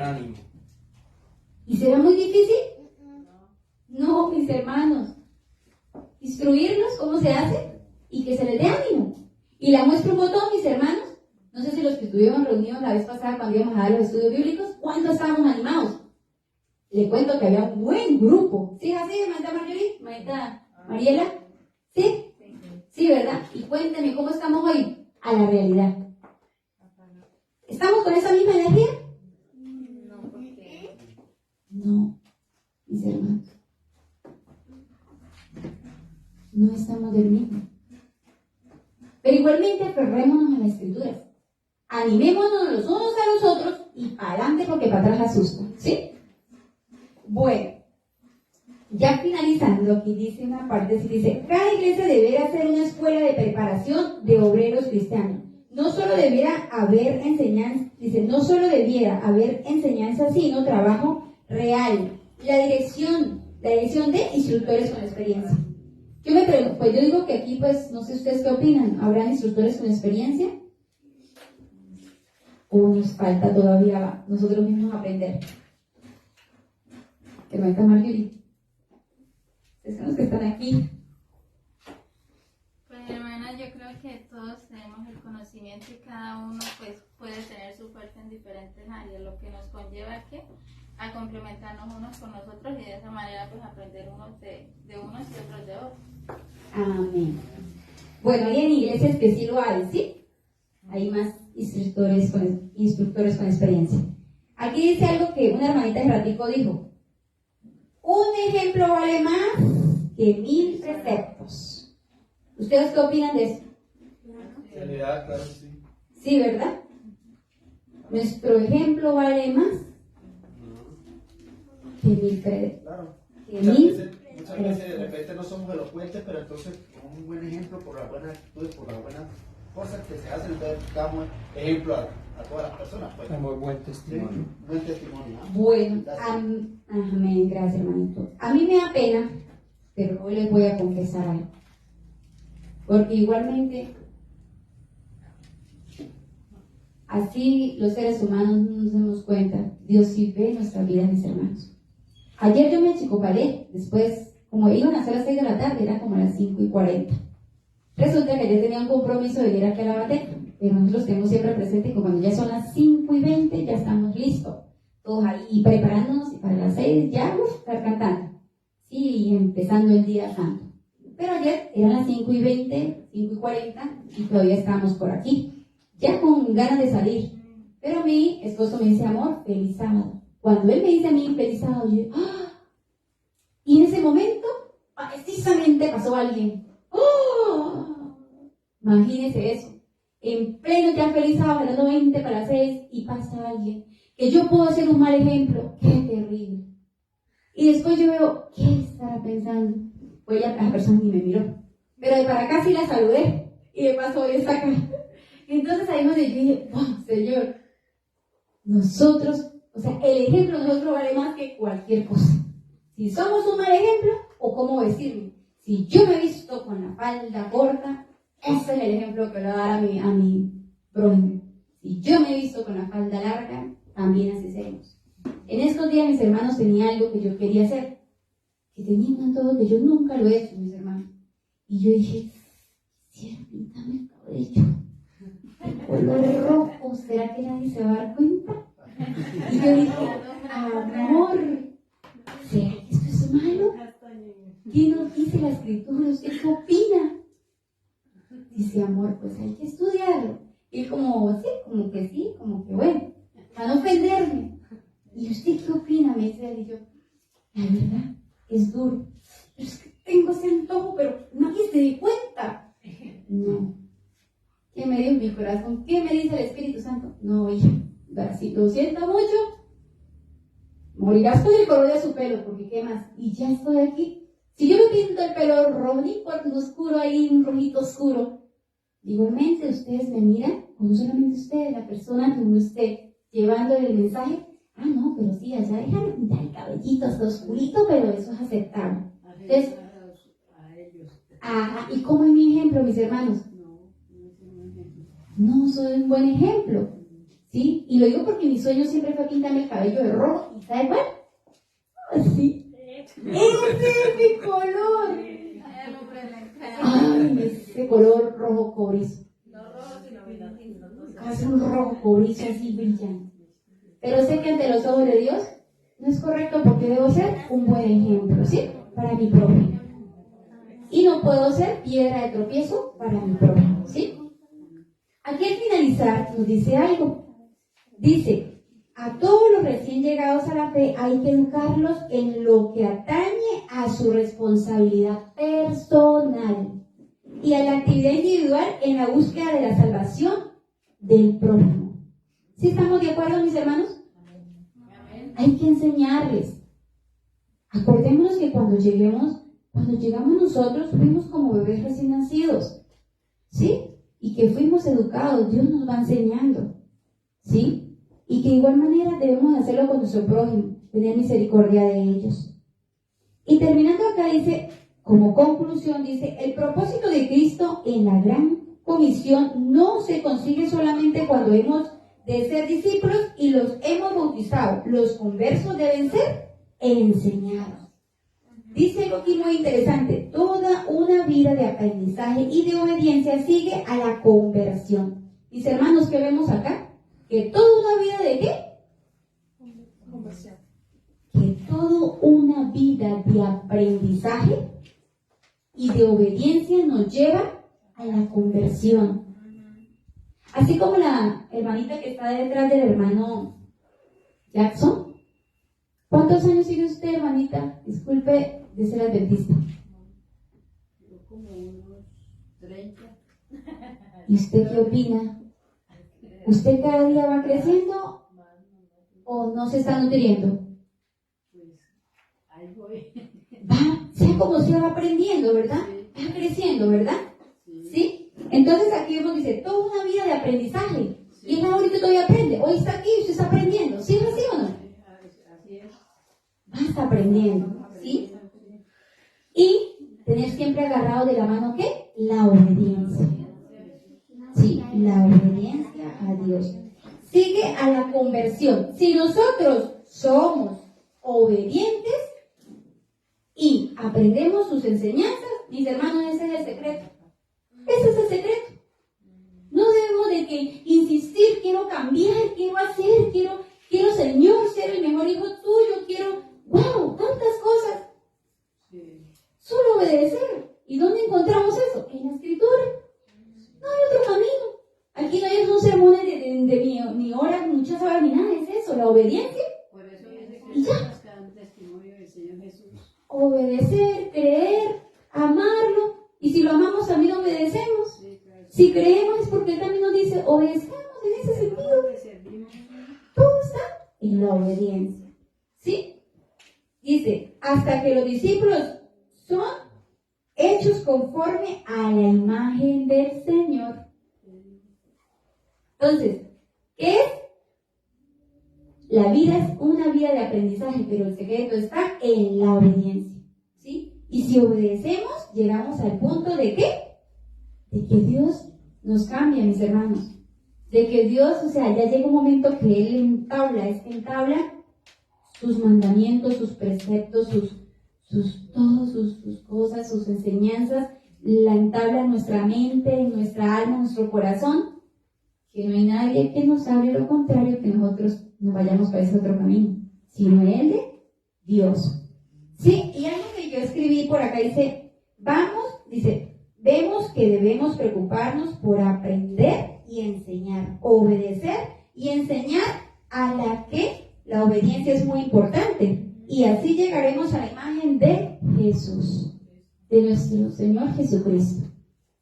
Ánimo. ¿Y será muy difícil? No, mis hermanos. Instruirlos cómo se hace y que se les dé ánimo. Y la muestro un botón, mis hermanos. No sé si los que estuvieron reunidos la vez pasada cuando íbamos a dar los estudios bíblicos, ¿cuántos estábamos animados? Le cuento que había un buen grupo. ¿Sí es así, hermanita Marjorie? ¿Hermanita Mariela? ¿Sí? Sí, ¿verdad? Y cuénteme, ¿cómo estamos hoy? A la realidad. ¿Estamos con esa misma energía? No, mis hermanos. No estamos del mismo. Pero igualmente aferrémonos a las escrituras. Animémonos los unos a los otros y para adelante porque para atrás asusta. ¿Sí? Bueno. Ya finalizando, aquí dice una parte, dice, cada iglesia debería ser una escuela de preparación de obreros cristianos. No solo debiera haber enseñanza, dice, no solo debiera haber enseñanza, sino trabajo real. La dirección de instructores con experiencia. Yo me pregunto, pues yo digo que aquí, pues, no sé ustedes qué opinan, ¿habrán instructores con experiencia? ¿O nos falta todavía nosotros mismos aprender? Hermanita Marjorie. Ustedes son los que están aquí. Pues hermana, yo creo que todos tenemos el conocimiento y cada uno pues puede tener su fuerte en diferentes áreas, lo que nos conlleva a complementarnos unos con nosotros y de esa manera pues aprender unos de unos y otros de otros. Amén. Bueno, hay en iglesias que sí lo hay, ¿sí? Hay más instructores con experiencia. Aquí dice algo que una hermanita de ratico dijo. Un ejemplo vale más que 1000 preceptos. ¿Ustedes qué opinan de eso? Realidad, claro, sí. Sí, ¿verdad? Nuestro ejemplo vale más que 1000 preceptos. Claro. Que Muchas veces de repente no somos elocuentes, pero entonces con un buen ejemplo, por las buenas actitudes, por las buenas cosas que se hacen, entonces damos ejemplo a todas las personas. Pues. Damos buen Sí, testimonio. buen testimonio. ¿No? Bueno, amén, gracias hermanito. A mí me da pena, pero hoy les voy a confesar algo. Porque igualmente, así los seres humanos no nos damos cuenta, Dios sí ve nuestra vida, mis hermanos. Ayer yo me achicopalé, después, como iban a ser las 6 de la tarde, era como las 5:40. Resulta que yo tenía un compromiso de ir aquí a la bateca, pero nosotros tenemos siempre presente que cuando ya son las 5:20 ya estamos listos, todos ahí preparándonos y para las 6 ya estar cantando, sí, y empezando el día santo. Pero ayer eran las 5:20, 5:40 y todavía estábamos por aquí, ya con ganas de salir. Pero mi esposo me dice, amor, feliz sábado. Cuando él me dice a mí feliz sábado, yo ¡ah! Y en ese momento, precisamente pasó alguien. ¡Oh! Imagínese eso. En pleno ya feliz sábado, las 20 para las 6, y pasa alguien. Que yo puedo ser un mal ejemplo. ¡Qué terrible! Y después yo veo, ¿qué estará pensando? Pues ya la persona ni me miró. Pero de para acá sí la saludé. Y de paso hoy está acá. Entonces ahí donde yo dije, ¡oh, Señor! Nosotros, o sea, el ejemplo de nosotros vale más que cualquier cosa. Si somos un mal ejemplo, o cómo decirme, si yo me he visto con la falda corta, ese es el ejemplo que le voy a dar a mi prójimo. Si yo me he visto con la falda larga, también así seremos. En estos días, mis hermanos, tenía algo que yo quería hacer, que tenía un antojo que yo nunca lo he hecho, mis hermanos. Y yo dije, si pintarme el cabello, el color rojo, ¿será que nadie se va a dar cuenta? Y yo dije, amor, ¿será que esto es malo? ¿Qué nos dice la escritura? ¿Usted qué opina? Dice, amor, pues hay que estudiarlo. Y como, sí, como que bueno, para no ofenderme. ¿Y usted qué opina? Me dice él, y yo, la verdad, es duro. Pero es que tengo ese antojo, pero nadie se dio cuenta. No. ¿Qué me dio mi corazón? ¿Qué me dice el Espíritu Santo? No, hija, así, lo siento mucho. Morirás con el color de su pelo, porque ¿qué más? Y ya estoy aquí. Si yo me pinto el pelo rojo, ni por un oscuro ahí, un rojito oscuro, igualmente ustedes me miran, o no solamente ustedes, la persona que uno esté llevando el mensaje, ah, no, pero sí, allá déjame pintar el cabellito hasta oscurito, pero eso es aceptable. Entonces, ¿y cómo es mi ejemplo, mis hermanos? No soy un buen ejemplo, ¿sí? Y lo digo porque mi sueño siempre fue pintarme el cabello de rojo, ¿y sabe cuál? Así. ¡Ese es mi color! ¡Ay, ese color rojo cobrizo! Casi un rojo cobrizo así brillante. Pero sé que ante los ojos de Dios no es correcto porque debo ser un buen ejemplo, ¿sí? Para mi prójimo. Y no puedo ser piedra de tropiezo para mi prójimo, ¿sí? Aquí al finalizar nos dice algo. Dice, a todos los recién llegados a la fe hay que educarlos en lo que atañe a su responsabilidad personal y a la actividad individual en la búsqueda de la salvación del prójimo. ¿Sí estamos de acuerdo, mis hermanos? Hay que enseñarles Acordémonos que cuando llegamos nosotros, fuimos como bebés recién nacidos, ¿sí? Y que fuimos educados, Dios nos va enseñando, ¿sí? Y que de igual manera debemos hacerlo con nuestro prójimo, tener misericordia de ellos. Y terminando acá dice, como conclusión, dice, el propósito de Cristo en la gran comisión no se consigue solamente cuando hemos de ser discípulos y los hemos bautizado. Los conversos deben ser enseñados. Dice algo aquí muy interesante, toda una vida de aprendizaje y de obediencia sigue a la conversión. Mis hermanos, ¿qué vemos acá? Que toda una vida de ¿qué? Conversión. Que toda una vida de aprendizaje y de obediencia nos lleva a la conversión. Así como la hermanita que está detrás del hermano Jackson. ¿Cuántos años tiene usted, hermanita? Disculpe de ser adventista. Yo como unos 30. ¿Y usted qué opina? ¿Usted cada día va creciendo o no se está nutriendo? Pues ahí voy. Sea como sea, va aprendiendo, ¿verdad? Sí. Va creciendo, ¿verdad? ¿Sí? Entonces aquí vemos, dice, toda una vida de aprendizaje. Y es ahorita todavía aprende. Hoy está aquí y usted está aprendiendo. ¿Sí es así o no? Así es. Vas aprendiendo, ¿sí? Y tener siempre agarrado de la mano, ¿qué? La obediencia. Sí, la obediencia a Dios. Sigue a la conversión. Si nosotros somos obedientes y aprendemos sus enseñanzas, mis hermanos, ese es el secreto. Ese es el secreto. No debemos de que insistir, quiero cambiar, quiero hacer, quiero Señor, ser el mejor hijo tuyo, quiero, wow, tantas cosas. Solo obedecer. ¿Y dónde encontramos eso? En la Escritura. No hay otro camino. Aquí no hay unos sermones ni horas, muchas horas, ni nada. Es eso, la obediencia. Por eso dice Y que ya. tenemos que dar un testimonio del Señor Jesús. Obedecer, creer, amarlo. Y si lo amamos, también obedecemos. Sí, claro. Si creemos es porque Él también nos dice, obedecemos en ese sentido. Que servimos. Todo está en la obediencia. ¿Sí? Dice, hasta que los discípulos son hechos conforme a la imagen del Señor. Entonces, ¿qué es? La vida es una vida de aprendizaje, pero el secreto está en la obediencia. ¿Sí? Y si obedecemos, llegamos al punto de ¿qué? De que Dios nos cambia, mis hermanos. De que Dios, o sea, ya llega un momento que Él entabla sus mandamientos, sus preceptos, sus cosas, sus enseñanzas, la entabla en nuestra mente, en nuestra alma, en nuestro corazón, que no hay nadie que nos hable lo contrario, que nosotros nos vayamos para ese otro camino, sino el de Dios. Sí, y algo que yo escribí por acá dice, vemos que debemos preocuparnos por aprender y enseñar, obedecer y enseñar a la que la obediencia es muy importante. Y así llegaremos a la imagen de Jesús, de nuestro Señor Jesucristo.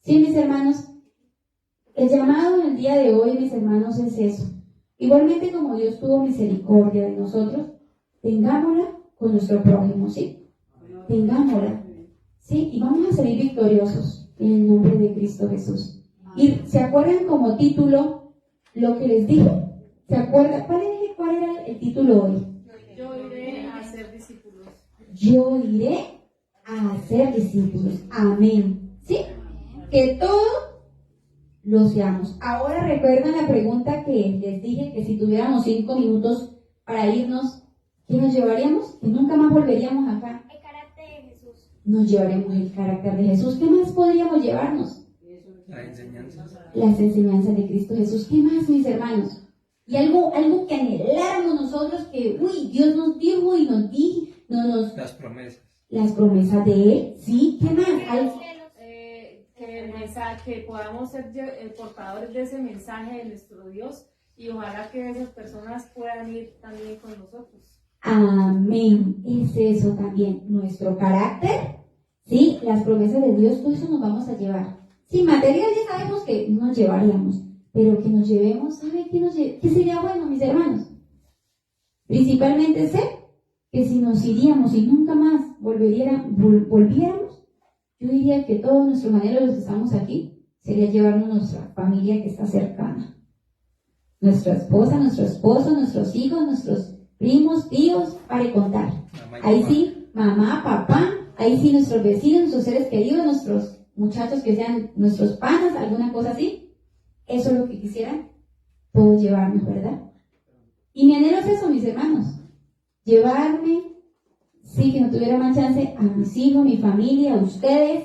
Sí, mis hermanos, el llamado en el día de hoy, mis hermanos, es eso. Igualmente como Dios tuvo misericordia de nosotros, tengámosla con nuestro prójimo, ¿sí? Tengámosla, ¿sí? Y vamos a salir victoriosos en el nombre de Cristo Jesús. Y ¿se acuerdan como título lo que les dije? ¿Se acuerdan? ¿Cuál era el título hoy? Yo iré a ser discípulos. Yo iré a hacer discípulos. Amén. ¿Sí? Que todos lo seamos. Ahora recuerdan la pregunta que les dije, que si tuviéramos 5 minutos para irnos, ¿qué nos llevaríamos? Que nunca más volveríamos acá. El carácter de Jesús. Nos llevaremos el carácter de Jesús. ¿Qué más podríamos llevarnos? La enseñanza. Las enseñanzas de Cristo Jesús. ¿Qué más, mis hermanos? Y algo que anheláramos nosotros, que, Dios nos dijo y nos dijo, Las promesas. las promesas de Él, ¿sí? ¿Qué más? Algo. Que podamos ser portadores de ese mensaje de nuestro Dios y ojalá que esas personas puedan ir también con nosotros. Amén. Es eso también. Nuestro carácter, ¿sí? Las promesas de Dios, todo eso nos vamos a llevar. Sí, material ya sabemos que nos llevaríamos, pero que nos llevemos, ¿sabe qué sería bueno, mis hermanos? Principalmente ser que si nos iríamos y nunca más volviéramos, yo diría que todo nuestro anhelo, los que estamos aquí, sería llevarnos nuestra familia que está cercana. Nuestra esposa, nuestro esposo, nuestros hijos, nuestros primos, tíos, para de contar. Ahí sí, mamá, papá, ahí sí nuestros vecinos, nuestros seres queridos, nuestros muchachos que sean nuestros panas, alguna cosa así. Eso es lo que quisieran todos llevarnos, ¿verdad? Y mi anhelo es eso, mis hermanos. Llevarme, sí, que no tuviera más chance, a mis hijos, mi familia, a ustedes,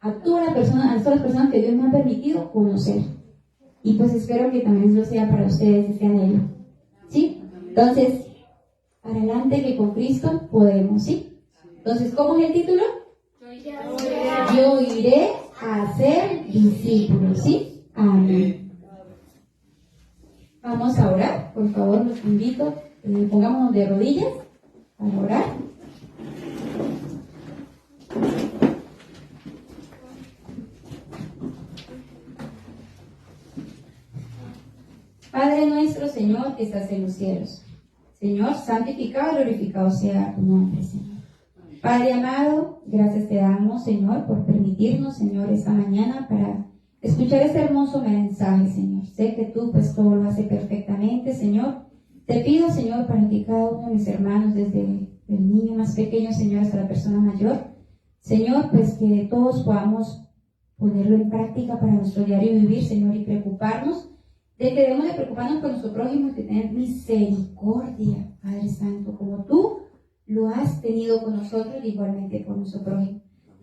a todas las personas que Dios me ha permitido conocer. Y pues espero que también lo sea para ustedes ese anhelo. ¿Sí? Entonces, para adelante que con Cristo podemos, ¿sí? Entonces, ¿cómo es el título? Yo iré a ser discípulo, ¿sí? Amén. Vamos a orar, por favor, los invito, pongámonos de rodillas para orar. Padre nuestro, Señor, que estás en los cielos. Señor, santificado y glorificado sea tu nombre, Señor. Padre amado, gracias te damos, Señor, por permitirnos, Señor, esta mañana para escuchar este hermoso mensaje, Señor. Sé que tú, pues, todo lo haces perfectamente, Señor. Te pido, Señor, para que cada uno de mis hermanos, desde el niño más pequeño, Señor, hasta la persona mayor, Señor, pues, que todos podamos ponerlo en práctica para nuestro diario vivir, Señor, y preocuparnos de que debemos de preocuparnos por nuestro prójimo y de tener misericordia, Padre Santo, como tú lo has tenido con nosotros, igualmente por nuestro prójimo.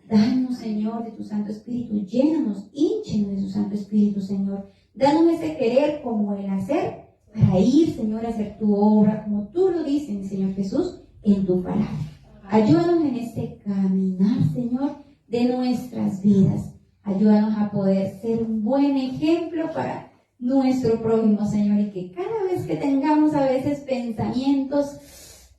Danos, Señor, de tu Santo Espíritu, llénanos, hínchenos de tu Santo Espíritu, Señor. Danos ese querer como el hacer, para ir, Señor, a hacer tu obra, como tú lo dices, mi Señor Jesús, en tu palabra. Ayúdanos en este caminar, Señor, de nuestras vidas. Ayúdanos a poder ser un buen ejemplo para nuestro prójimo, Señor, y que cada vez que tengamos a veces pensamientos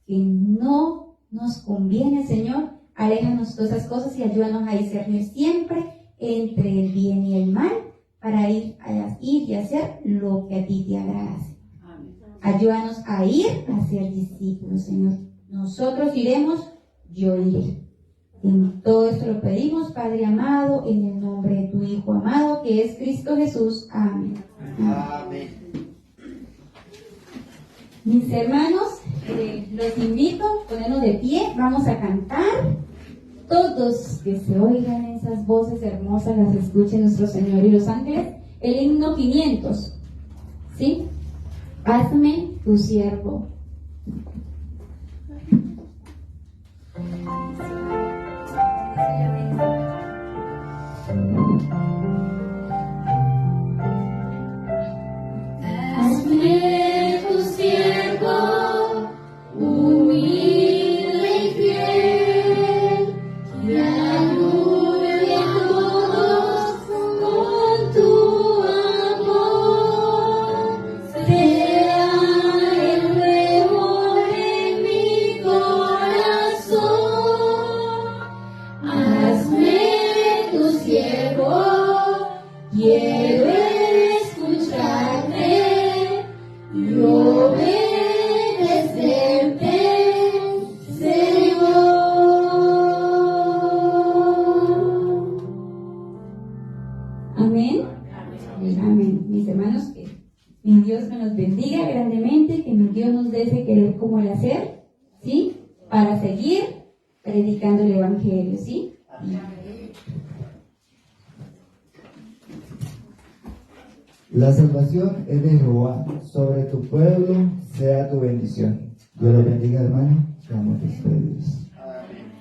que no nos conviene, Señor, aléjanos todas esas cosas y ayúdanos a discernir siempre entre el bien y el mal para ir y hacer lo que a ti te agrada. Ayúdanos a ir a ser discípulos, Señor. Nosotros iremos, yo iré. En todo esto lo pedimos, Padre amado, en el nombre de tu Hijo amado, que es Cristo Jesús. Amén. Amén. Mis hermanos, los invito a ponernos de pie, vamos a cantar. Todos que se oigan esas voces hermosas, las escuchen nuestro Señor y los ángeles. El himno 500, ¿sí? Hazme tu siervo. Hazme tu siervo, humilde y fiel, que ayude a todos con tu amor. Sea el nuevo en mi corazón. Hazme tu siervo, quiero escucharte y obedecerte, Señor. Amén. Amén. Mis hermanos, que mi Dios me los bendiga grandemente, que mi Dios nos dé ese querer como el hacer, ¿sí? Para seguir predicando el Evangelio, ¿sí? La salvación es de Jehová, sobre tu pueblo sea tu bendición. Dios los bendiga, hermano. Estamos despedidos. Amén.